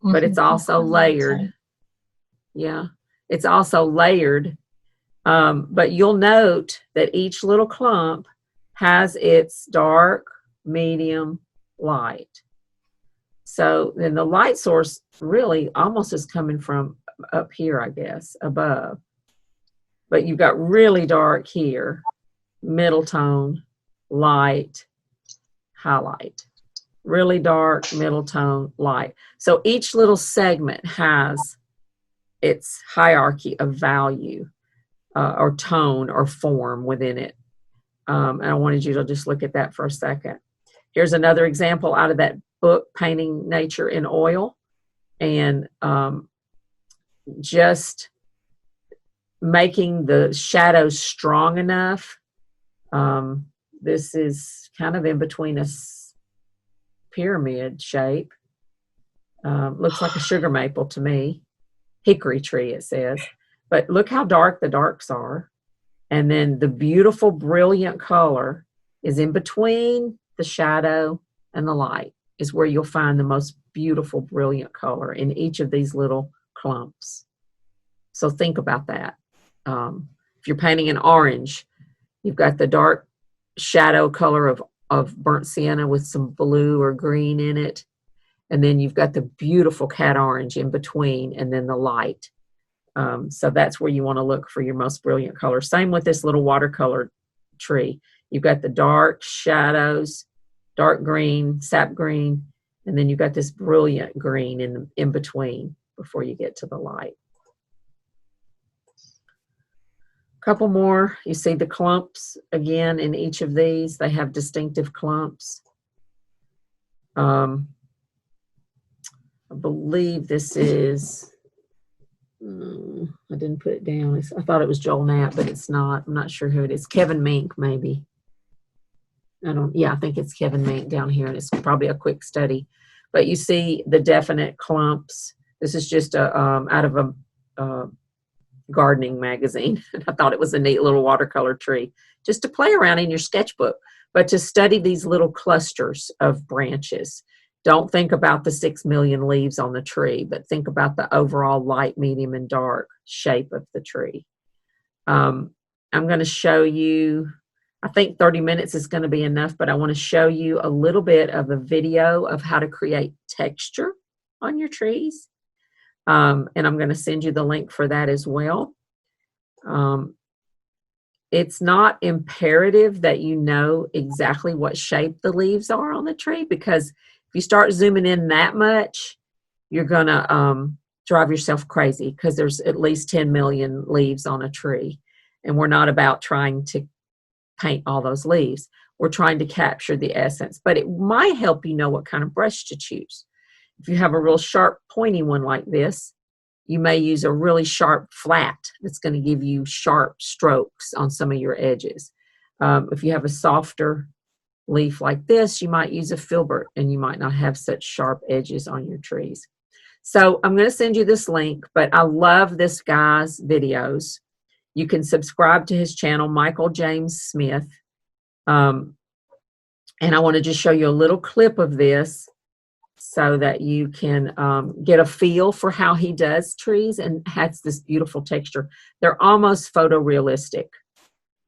but it's also layered. Yeah, it's also layered. But you'll note that each little clump has its dark, medium, light. So then the light source really almost is coming from up here, I guess, above. But you've got really dark here, middle tone, light, highlight. Really dark, middle tone, light. So each little segment has its hierarchy of value. Or tone or form within it. And I wanted you to just look at that for a second. Here's another example out of that book, Painting Nature in Oil. And just making the shadows strong enough. This is kind of in between a pyramid shape. Looks like a sugar maple to me. Hickory tree, it says. But look how dark the darks are. And then the beautiful, brilliant color is in between the shadow and the light, is where you'll find the most beautiful, brilliant color in each of these little clumps. So think about that. If you're painting an orange, you've got the dark shadow color of burnt sienna with some blue or green in it. And then you've got the beautiful cat orange in between, and then the light. So that's where you want to look for your most brilliant color. Same with this little watercolor tree. You've got the dark shadows, dark green, sap green, and then you've got this brilliant green in between before you get to the light. A couple more. You see the clumps again in each of these. They have distinctive clumps. I believe this is... I didn't put it down. I thought it was Joel Knapp, but it's not. I'm not sure who it is. Kevin Mink, maybe. I think it's Kevin Mink down here, and it's probably a quick study. But you see the definite clumps. This is just out of a gardening magazine. I thought it was a neat little watercolor tree, just to play around in your sketchbook, but to study these little clusters of branches. Don't think about the 6 million leaves on the tree, but think about the overall light, medium, and dark shape of the tree. I'm going to show you, I think 30 minutes is going to be enough, but I want to show you a little bit of a video of how to create texture on your trees. And I'm going to send you the link for that as well. It's not imperative that you know exactly what shape the leaves are on the tree, because if you start zooming in that much, you're going to drive yourself crazy, because there's at least 10 million leaves on a tree. And we're not about trying to paint all those leaves. We're trying to capture the essence. But it might help you know what kind of brush to choose. If you have a real sharp, pointy one like this, you may use a really sharp flat that's going to give you sharp strokes on some of your edges. If you have a softer leaf like this, you might use a filbert, and you might not have such sharp edges on your trees. So I'm going to send you this link, but I love this guy's videos. You can subscribe to his channel, Michael James Smith. And I want to just show you a little clip of this so that you can get a feel for how he does trees and has this beautiful texture. They're almost photorealistic.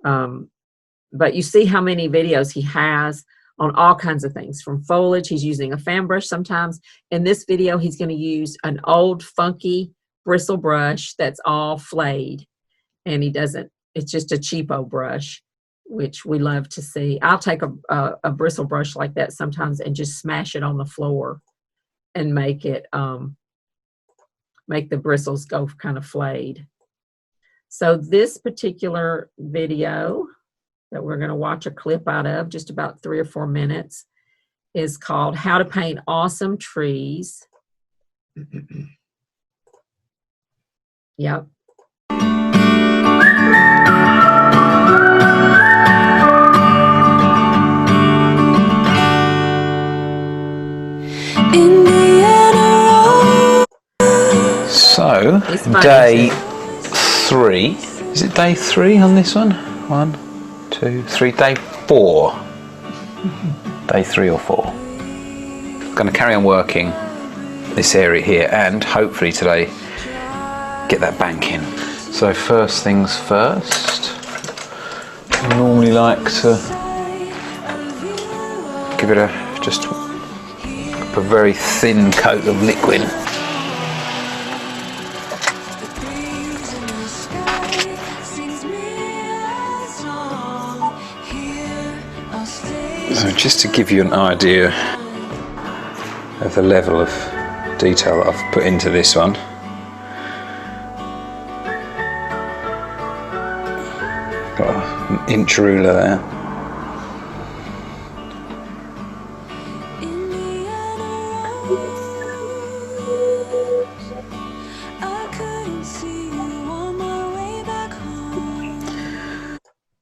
But you see how many videos he has on all kinds of things. From foliage, he's using a fan brush sometimes. In this video, he's going to use an old funky bristle brush that's all flayed. And he doesn't, it's just a cheapo brush, which we love to see. I'll take a bristle brush like that sometimes and just smash it on the floor and make it, make the bristles go kind of flayed. So this particular video that we're going to watch a clip out of, just about 3 or 4 minutes, is called How to Paint Awesome Trees. Yep. So, day 3. Is it day 3 on this one? 1, 2, 3. Day 4. Day 3 or 4. Going to carry on working this area here, and hopefully today get that bank in. So first things first, I normally like to give it just a very thin coat of liquid. So just to give you an idea of the level of detail that I've put into this one. Got an inch ruler there.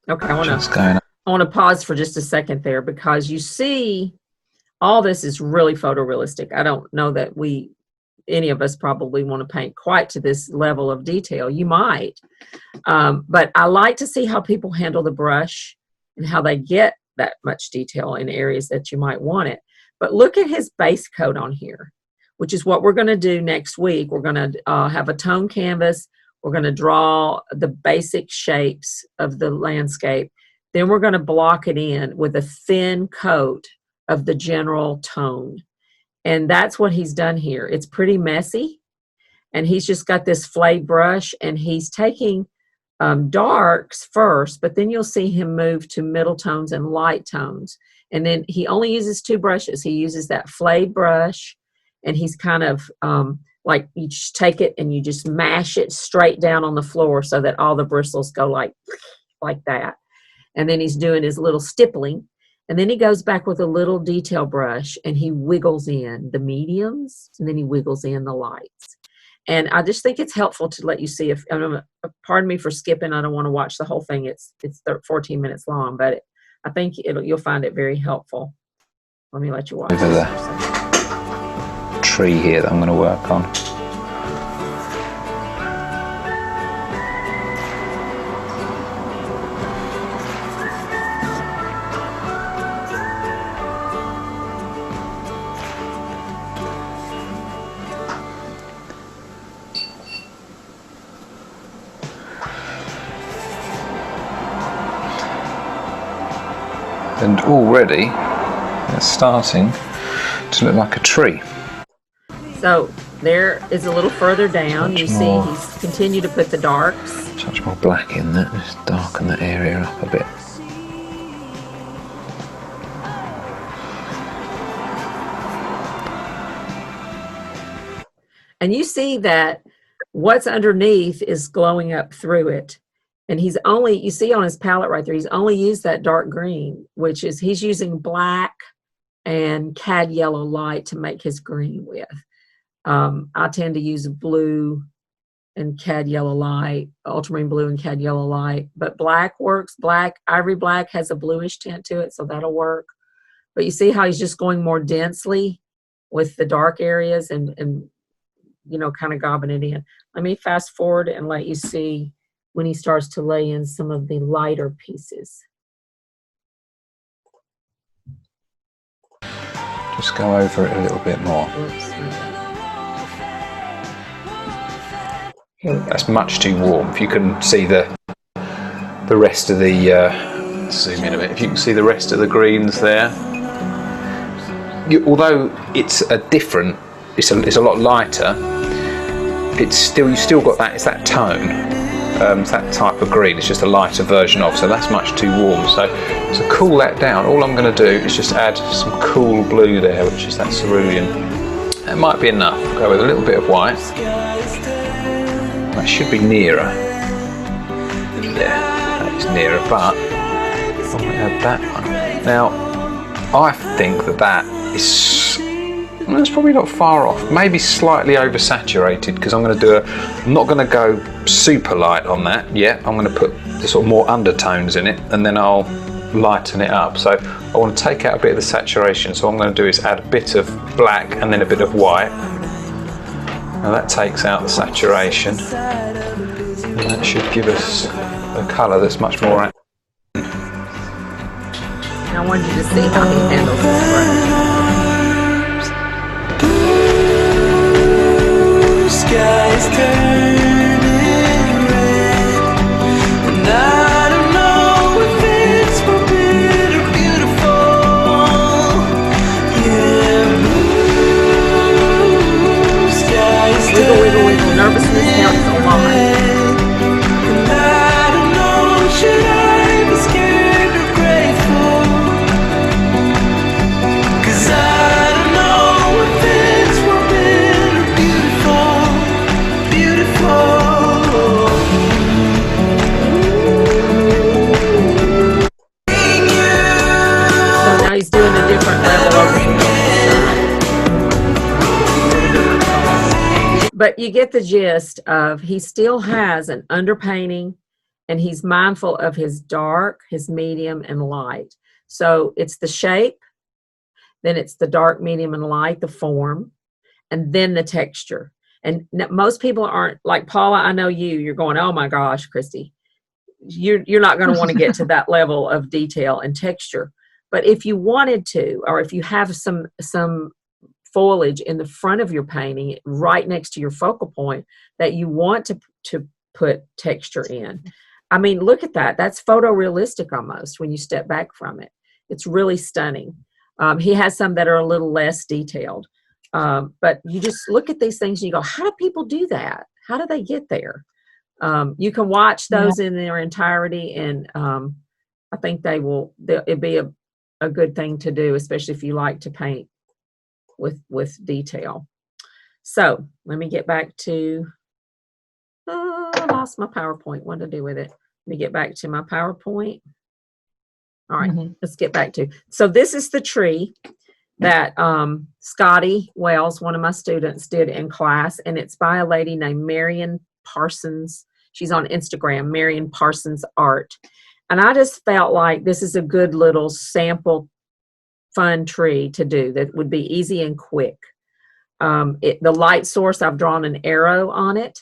Okay, I want to pause for just a second there, because you see all this is really photorealistic. I don't know that any of us probably want to paint quite to this level of detail. You might, but I like to see how people handle the brush and how they get that much detail in areas that you might want it. But look at his base coat on here, which is what we're going to do next week. We're going to have a tone canvas. We're going to draw the basic shapes of the landscape. Then we're going to block it in with a thin coat of the general tone. And that's what he's done here. It's pretty messy. And he's just got this flayed brush, and he's taking darks first, but then you'll see him move to middle tones and light tones. And then he only uses 2 brushes. He uses that flayed brush, and he's kind of like, you just take it and you just mash it straight down on the floor so that all the bristles go like that. And then he's doing his little stippling. And then he goes back with a little detail brush, and he wiggles in the mediums, and then he wiggles in the lights. And I just think it's helpful to let you see if, pardon me for skipping, I don't want to watch the whole thing. It's 14 minutes long, but I think you'll find it very helpful. Let me let you watch over the tree here that I'm going to work on. And already it's starting to look like a tree. So there is a little further down. Much You more. see he's continued to put the darks. Much more black in that. Just darken that area up a bit. And you see that what's underneath is glowing up through it. And he's only, you see on his palette right there, he's only used that dark green, which is, he's using black and cad yellow light to make his green with. I tend to use blue and cad yellow light, ultramarine blue and cad yellow light, but black works. Black, ivory black has a bluish tint to it, so that'll work. But you see how he's just going more densely with the dark areas and you know, kind of gobbing it in. Let me fast forward and let you see when he starts to lay in some of the lighter pieces. Just go over it a little bit more. Oops. Here we go. That's much too warm. If you can see the rest of the zoom in a bit. If you can see the rest of the greens there, although it's a different, it's a lot lighter. It's still, you still got that. It's that tone. It's that type of green. It's just a lighter version of. So that's much too warm. So to cool that down, all I'm going to do is just add some cool blue there, which is that cerulean. That might be enough. Go with a little bit of white. That should be nearer. Yeah, that is nearer. But I'm going to add that one. Now, I think that is. Well, it's probably not far off, maybe slightly oversaturated, because I'm going to do I'm not going to go super light on that yet. I'm going to put the sort of more undertones in it, and then I'll lighten it up. So I want to take out a bit of the saturation, so what I'm going to do is add a bit of black and then a bit of white. Now that takes out the saturation, and that should give us a colour that's much more. I wanted you to see how he handles this brush. Sky's turning red, and I don't know if it's for good or beautiful. Yeah, blue sky's Wiggle, wiggle, wiggle. Nervousness counts a lot. and I don't know, should I be scared or grateful? 'Cause I don't know if it's for better or beautiful. So now he's doing a different level over here. But you get the gist of he still has an underpainting, and he's mindful of his dark, his medium, and light. So it's the shape, then it's the dark, medium, and light, the form, and then the texture. And most people aren't like Paula. I know you're going, oh my gosh, Christy, you're not going to want to get to that level of detail and texture. But if you wanted to, or if you have some foliage in the front of your painting right next to your focal point that you want to put texture in, I mean, look at that. That's photorealistic almost when you step back from it. It's really stunning. He has some that are a little less detailed. But you just look at these things and you go, how do people do that? How do they get there? You can watch those in their entirety, and I think it'd be a good thing to do, especially if you like to paint with detail. So let me get back to, I lost my PowerPoint. What to do with it? Let me get back to my PowerPoint. All right, let's get back to, so this is the tree that Scotty Wells, one of my students, did in class, and it's by a lady named Marion Parsons. She's on Instagram, Marion Parsons Art. And I just felt like this is a good little sample fun tree to do that would be easy and quick. The light source, I've drawn an arrow on it.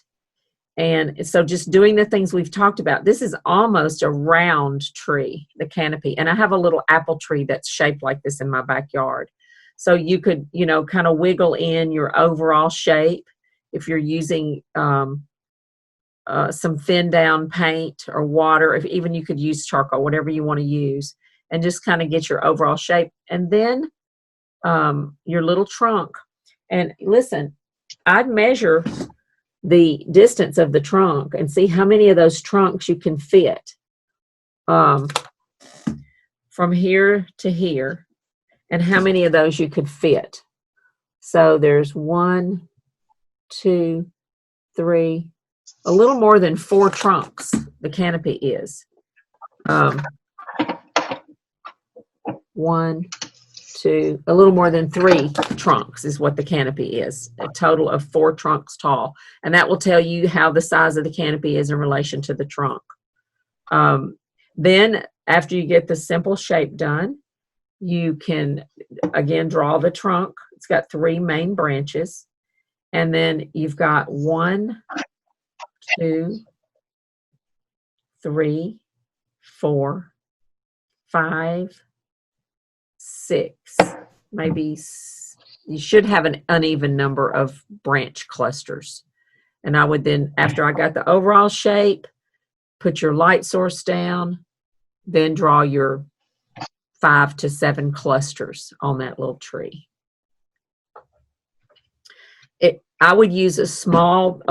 And so just doing the things we've talked about, this is almost a round tree, the canopy. And I have a little apple tree that's shaped like this in my backyard. So you could, kind of wiggle in your overall shape if you're using some thin down paint or water. If even you could use charcoal, whatever you want to use. and just kind of get your overall shape. And then your little trunk. And listen, I'd measure the distance of the trunk and see how many of those trunks you can fit from here to here, and how many of those you could fit. So there's 1, 2, 3, a little more than 4 trunks the canopy is. 1, 2, a little more than 3 trunks is what the canopy is. A total of 4 trunks tall. And that will tell you how the size of the canopy is in relation to the trunk. Then after you get the simple shape done, you can again draw the trunk. It's got 3 main branches. And then you've got 1, 2, 3, 4, 5, 6. Maybe you should have an uneven number of branch clusters. And I would then, after I got the overall shape, put your light source down, then draw your 5 to 7 clusters on that little tree. I would use a small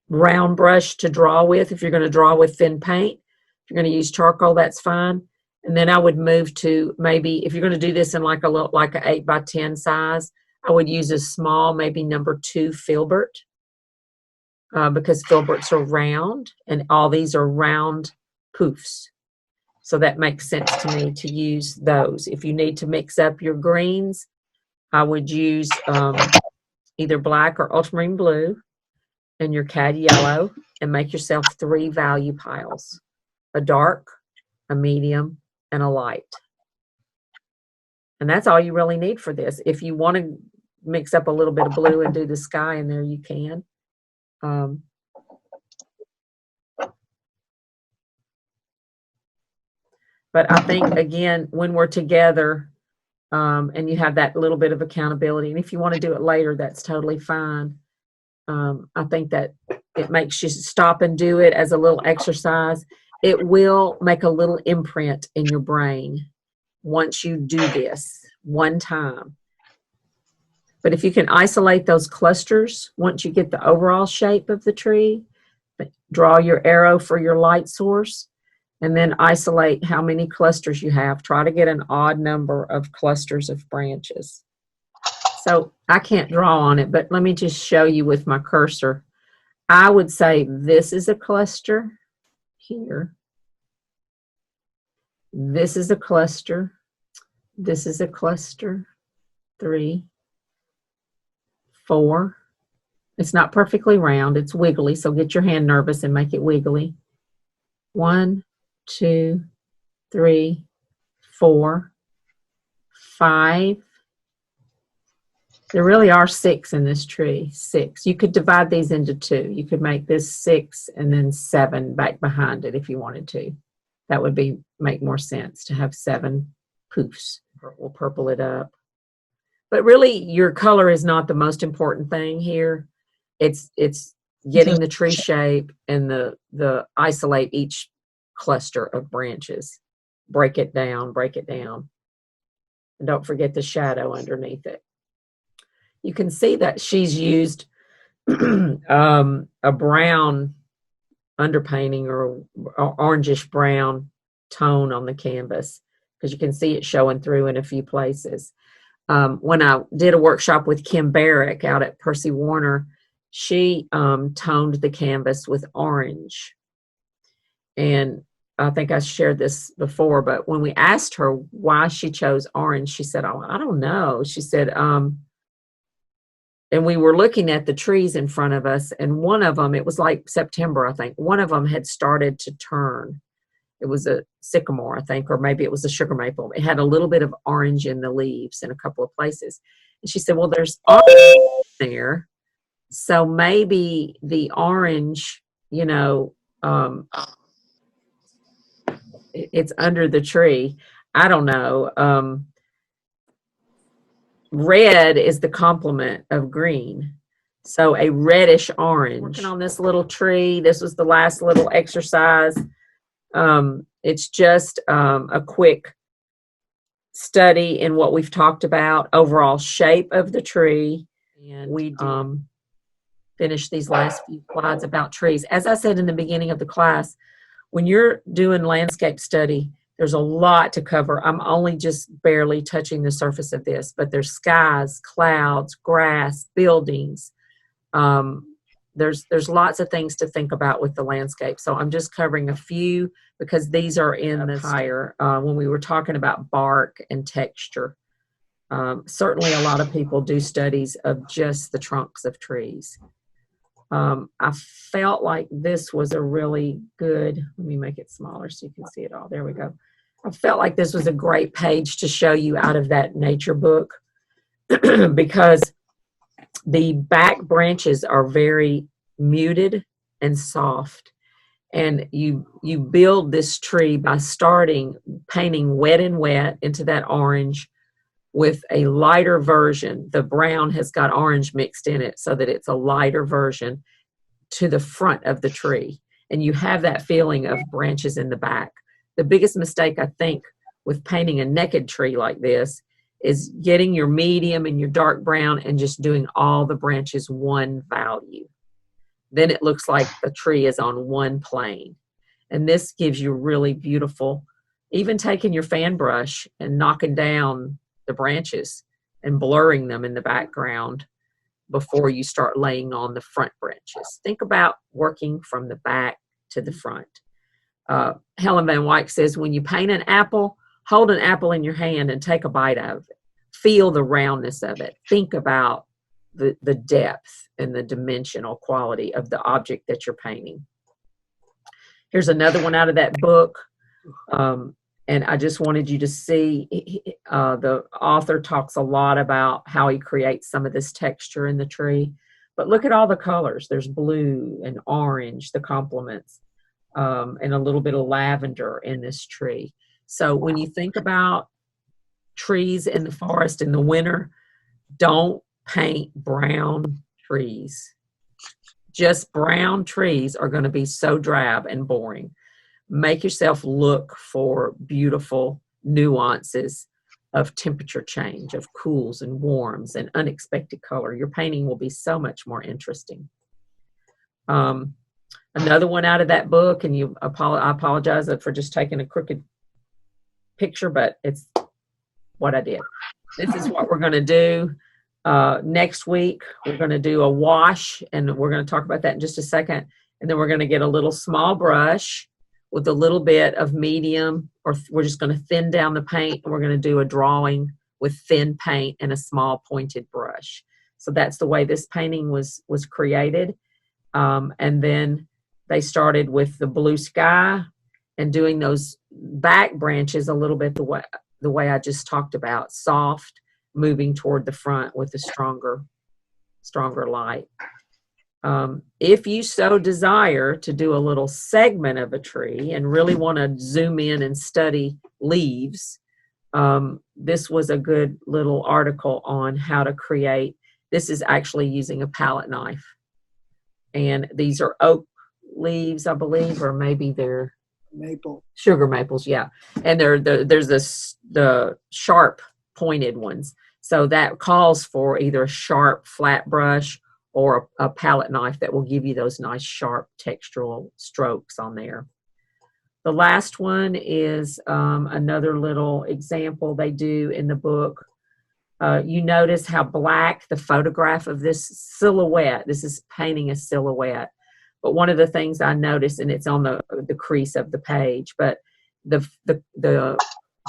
round brush to draw with if you're going to draw with thin paint. If you're going to use charcoal, that's fine. And then I would move to, maybe if you're going to do this in like an 8 by 10 size, I would use a small, maybe number 2 filbert, because filberts are round, and all these are round poofs. So that makes sense to me to use those. If you need to mix up your greens, I would use either black or ultramarine blue and your cad yellow, and make yourself 3 value piles: a dark, a medium, and a light. And that's all you really need for this. If you want to mix up a little bit of blue and do the sky in there, you can. But I think, again, when we're together, and you have that little bit of accountability, and if you want to do it later, that's totally fine. I think that it makes you stop and do it as a little exercise. It will make a little imprint in your brain once you do this one time. But if you can isolate those clusters, once you get the overall shape of the tree, draw your arrow for your light source, and then isolate how many clusters you have. Try to get an odd number of clusters of branches. So I can't draw on it, but let me just show you with my cursor. I would say this is a cluster here. This is a cluster. This is a cluster. 3, 4. It's not perfectly round. It's wiggly, so get your hand nervous and make it wiggly. 1, 2, 3, 4, 5. There really are 6 in this tree. 6. You could divide these into 2. You could make this 6 and then 7 back behind it if you wanted to. That would make more sense to have 7 poofs. We'll purple it up. But really, your color is not the most important thing here. It's getting the tree shape and the isolate each cluster of branches. Break it down, break it down. And don't forget the shadow underneath it. You can see that she's used a brown underpainting or orangish brown tone on the canvas, because you can see it showing through in a few places. When I did a workshop with Kim Barrick out at Percy Warner, she toned the canvas with orange. And I think I shared this before, but when we asked her why she chose orange, she said, "Oh, I don't know." She said, and we were looking at the trees in front of us, and one of them, it was like September, I think, one of them had started to turn. It was a sycamore, I think, or maybe it was a sugar maple. It had a little bit of orange in the leaves in a couple of places. And she said, well, there's orange there, so maybe the orange, you know, it's under the tree. I don't know. Red is the complement of green. So a reddish orange. Working on this little tree. This was the last little exercise. It's just a quick study in what we've talked about, overall shape of the tree. And we finish these last few slides about trees. As I said in the beginning of the class, when you're doing landscape study, there's a lot to cover. I'm only just barely touching the surface of this, but there's skies, clouds, grass, buildings. There's lots of things to think about with the landscape. So I'm just covering a few because these are in the higher when we were talking about bark and texture. Certainly a lot of people do studies of just the trunks of trees. I felt like this was a really good, let me make it smaller so you can see it all. There we go. I felt like this was a great page to show you out of that nature book because the back branches are very muted and soft. And you build this tree by starting painting wet and wet into that orange with a lighter version. The brown has got orange mixed in it so that it's a lighter version to the front of the tree. And you have that feeling of branches in the back. The biggest mistake, I think, with painting a naked tree like this is getting your medium and your dark brown and just doing all the branches one value. Then it looks like the tree is on one plane. And this gives you really beautiful, even taking your fan brush and knocking down the branches and blurring them in the background before you start laying on the front branches. Think about working from the back to the front. Helen Van Wyck says, when you paint an apple, hold an apple in your hand and take a bite out of it. Feel the roundness of it. Think about the depth and the dimensional quality of the object that you're painting. Here's another one out of that book. And I just wanted you to see, the author talks a lot about how he creates some of this texture in the tree. But look at all the colors. There's blue and orange, the complements, and a little bit of lavender in this tree. So when you think about trees in the forest in the winter, don't paint brown trees. Just brown trees are going to be so drab and boring. Make yourself look for beautiful nuances of temperature change, of cools and warms and unexpected color. Your painting will be so much more interesting. Another one out of that book, and I apologize for just taking a crooked picture, but it's what I did. This is what we're going to do. Next week, we're going to do a wash, and we're going to talk about that in just a second. And then we're going to get a little small brush with a little bit of medium, or we're just going to thin down the paint, and we're going to do a drawing with thin paint and a small pointed brush. So that's the way this painting was created. And then they started with the blue sky and doing those back branches a little bit the way I just talked about, soft, moving toward the front with a stronger light. If you so desire to do a little segment of a tree and really want to zoom in and study leaves, this was a good little article on how to create. This is actually using a palette knife. And these are oak leaves, I believe, or maybe they're Maple. Sugar maples, yeah. And there's the sharp pointed ones. So that calls for either a sharp flat brush or a palette knife that will give you those nice sharp textural strokes on there. The last one is another little example they do in the book. You notice how black the photograph of this silhouette, this is painting a silhouette. But one of the things I noticed, and it's on the crease of the page, but the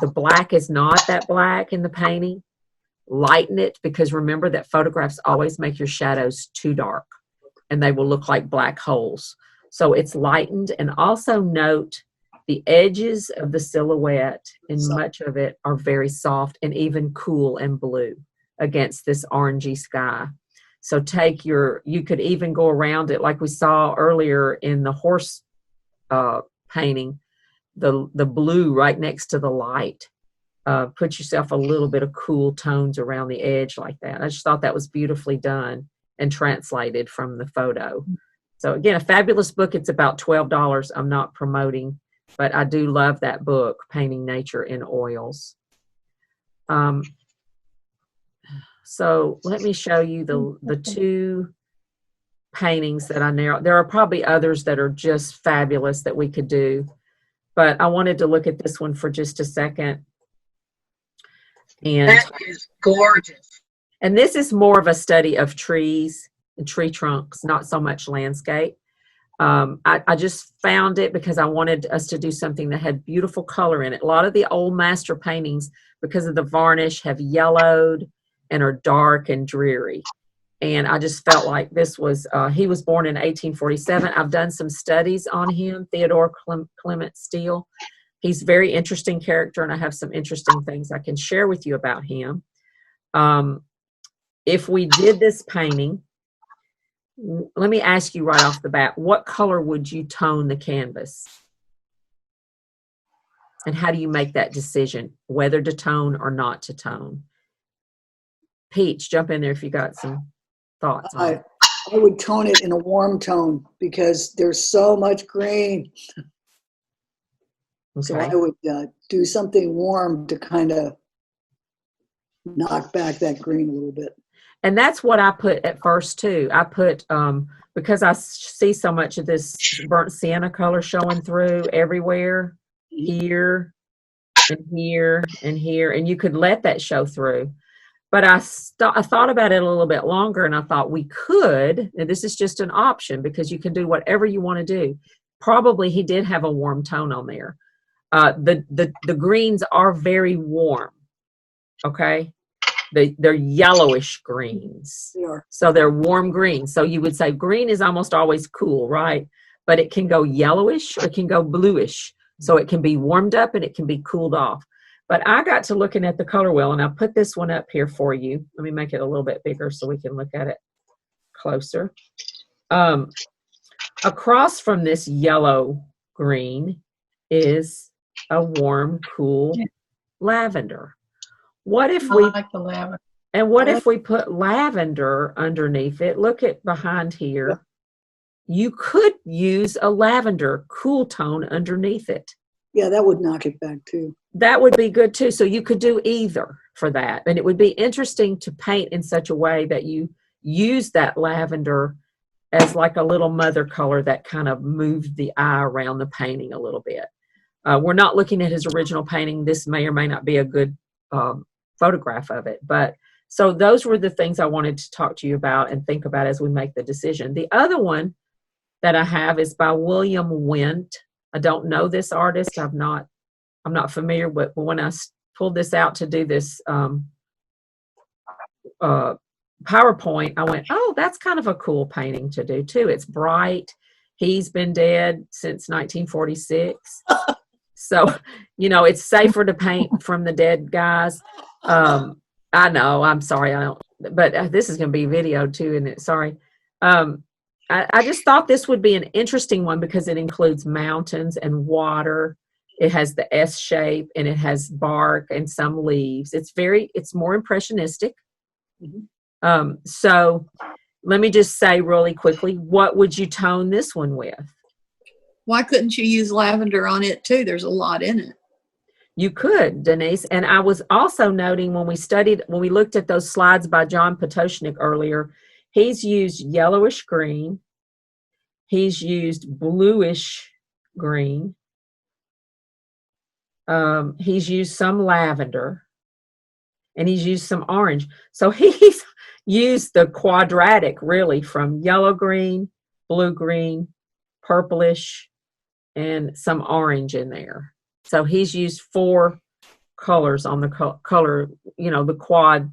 black is not that black in the painting. Lighten it, because remember that photographs always make your shadows too dark and they will look like black holes. So it's lightened. And also note the edges of the silhouette, and much of it are very soft and even cool and blue against this orangey sky. So you could even go around it like we saw earlier in the horse painting, the blue right next to the light. Put yourself a little bit of cool tones around the edge like that. I just thought that was beautifully done and translated from the photo. So again, a fabulous book. It's about $12. I'm not promoting, but I do love that book, Painting Nature in Oils. So let me show you the two paintings that I narrowed. There are probably others that are just fabulous that we could do, but I wanted to look at this one for just a second. And That is gorgeous. And this is more of a study of trees and tree trunks, not so much landscape. I just found it because I wanted us to do something that had beautiful color in it. A lot of the old master paintings, because of the varnish, have yellowed and are dark and dreary. And I just felt like this was, he was born in 1847. I've done some studies on him, Theodore Clement Steele. He's a very interesting character, and I have some interesting things I can share with you about him. If we did this painting, let me ask you right off the bat, what color would you tone the canvas? And how do you make that decision, whether to tone or not to tone? Peach, jump in there if you got some thoughts on it. I would tone it in a warm tone because there's so much green. Okay. So I would do something warm to kind of knock back that green a little bit. And that's what I put at first too. I put, because I see so much of this burnt sienna color showing through everywhere, here and here and here, and you could let that show through. But I thought about it a little bit longer, and I thought we could, and this is just an option because you can do whatever you want to do. Probably he did have a warm tone on there. The greens are very warm, okay? They're yellowish greens. They are. So they're warm greens. So you would say green is almost always cool, right? But it can go yellowish or it can go bluish. So it can be warmed up and it can be cooled off. But I got to looking at the color wheel, and I put this one up here for you. Let me make it a little bit bigger so we can look at it closer. Across from this yellow green is a warm, cool lavender. What if we like the lavender. And what if we put lavender underneath it? Look at behind here. You could use a lavender cool tone underneath it. Yeah, that would knock it back too. That would be good too. So you could do either for that. And it would be interesting to paint in such a way that you use that lavender as like a little mother color that kind of moved the eye around the painting a little bit. We're not looking at his original painting. This may or may not be a good photograph of it. But so those were the things I wanted to talk to you about and think about as we make the decision. The other one that I have is by William Wendt. I don't know this artist. I'm not familiar with, but when I pulled this out to do this PowerPoint, I went, oh, that's kind of a cool painting to do too. It's bright. He's been dead since 1946. So, you know, it's safer to paint from the dead guys. I know, I'm sorry, but this is going to be video too, isn't it? Sorry. I just thought this would be an interesting one because it includes mountains and water. It has the S shape and it has bark and some leaves. It's more impressionistic. Mm-hmm. So let me just say really quickly, what would you tone this one with? Why couldn't you use lavender on it too? There's a lot in it. You could, Denise. And I was also noting when we looked at those slides by John Potoshnik earlier, he's used yellowish green. He's used bluish green. He's used some lavender. And he's used some orange. So he's used the quadratic really from yellow green, blue green, purplish, and some orange in there. So he's used 4 colors on the color, you know, the quad.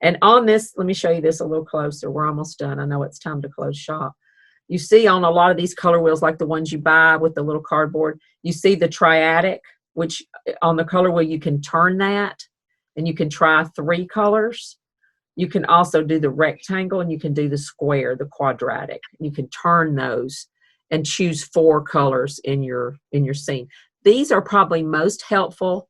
And on this, let me show you this a little closer. We're almost done. I know it's time to close shop. You see on a lot of these color wheels, like the ones you buy with the little cardboard, you see the triadic, which on the color wheel, you can turn that and you can try 3 colors. You can also do the rectangle and you can do the square, the quadratic. You can turn those and choose 4 colors in your scene. These are probably most helpful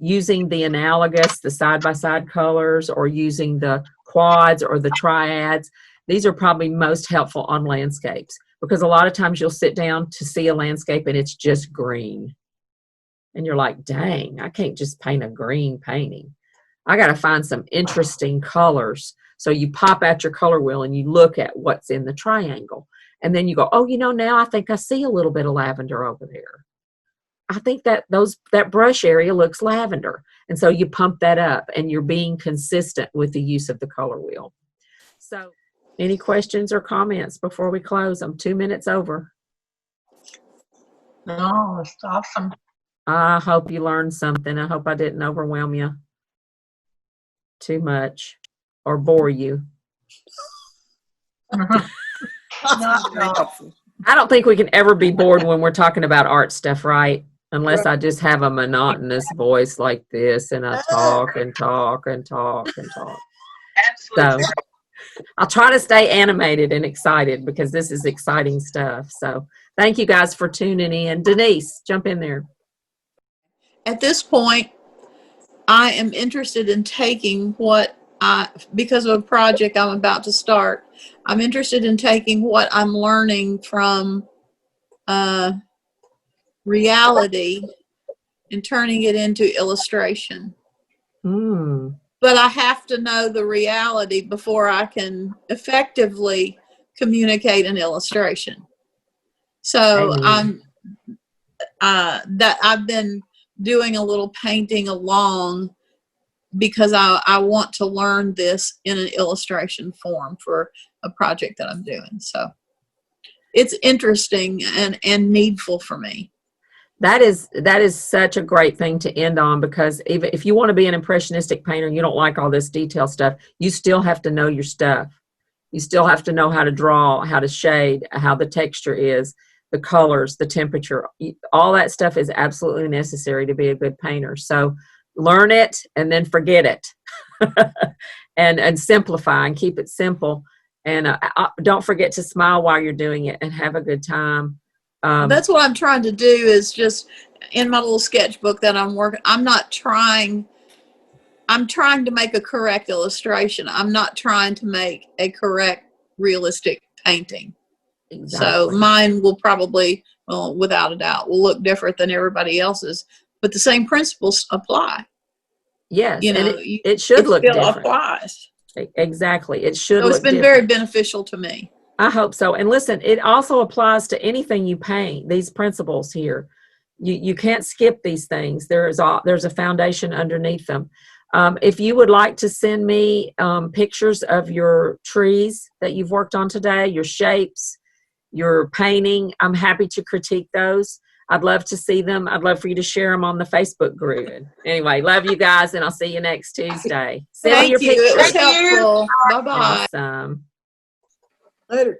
using the analogous, the side-by-side colors, or using the quads or the triads. These are probably most helpful on landscapes because a lot of times you'll sit down to see a landscape and it's just green. And you're like, dang, I can't just paint a green painting. I got to find some interesting colors. So you pop out your color wheel and you look at what's in the triangle. And then you go, oh, now I think I see a little bit of lavender over there. I think that brush area looks lavender. And so you pump that up and you're being consistent with the use of the color wheel. So any questions or comments before we close? I'm 2 minutes over. No, it's awesome. I hope you learned something. I hope I didn't overwhelm you too much or bore you. Not Very helpful. I don't think we can ever be bored when we're talking about art stuff, right? Unless I just have a monotonous voice like this and I talk and talk and talk and talk. absolutely. So I'll try to stay animated and excited because this is exciting stuff. So thank you guys for tuning in. Denise, jump in there. At this point, I am interested in taking because of a project I'm about to start, I'm interested in taking what I'm learning from reality and turning it into illustration. But I have to know the reality before I can effectively communicate an illustration. So that I've been doing a little painting along because I want to learn this in an illustration form for a project that I'm doing. So it's interesting and needful for me. That is such a great thing to end on, because even if you want to be an impressionistic painter and you don't like all this detail stuff, you still have to know your stuff. You still have to know how to draw, how to shade, how the texture is, the colors, the temperature. All that stuff is absolutely necessary to be a good painter. So learn it and then forget it and simplify and keep it simple. And don't forget to smile while you're doing it and have a good time. That's what I'm trying to do, is just in my little sketchbook that I'm working. I'm trying to make a correct illustration. I'm not trying to make a correct, realistic painting. Exactly. So mine will probably, well, without a doubt, will look different than everybody else's, but the same principles apply. Yes, you know, and it should look different. Applies. Exactly, it should. So it's look been different. very beneficial to me. I hope so. And listen, it also applies to anything you paint. These principles here, you can't skip these things. There's a foundation underneath them. If you would like to send me pictures of your trees that you've worked on today, your shapes, your painting, I'm happy to critique those. I'd love to see them. I'd love for you to share them on the Facebook group. Anyway, love you guys, and I'll see you next Tuesday. Send me your pictures. It was helpful. Bye-bye. Awesome. Later.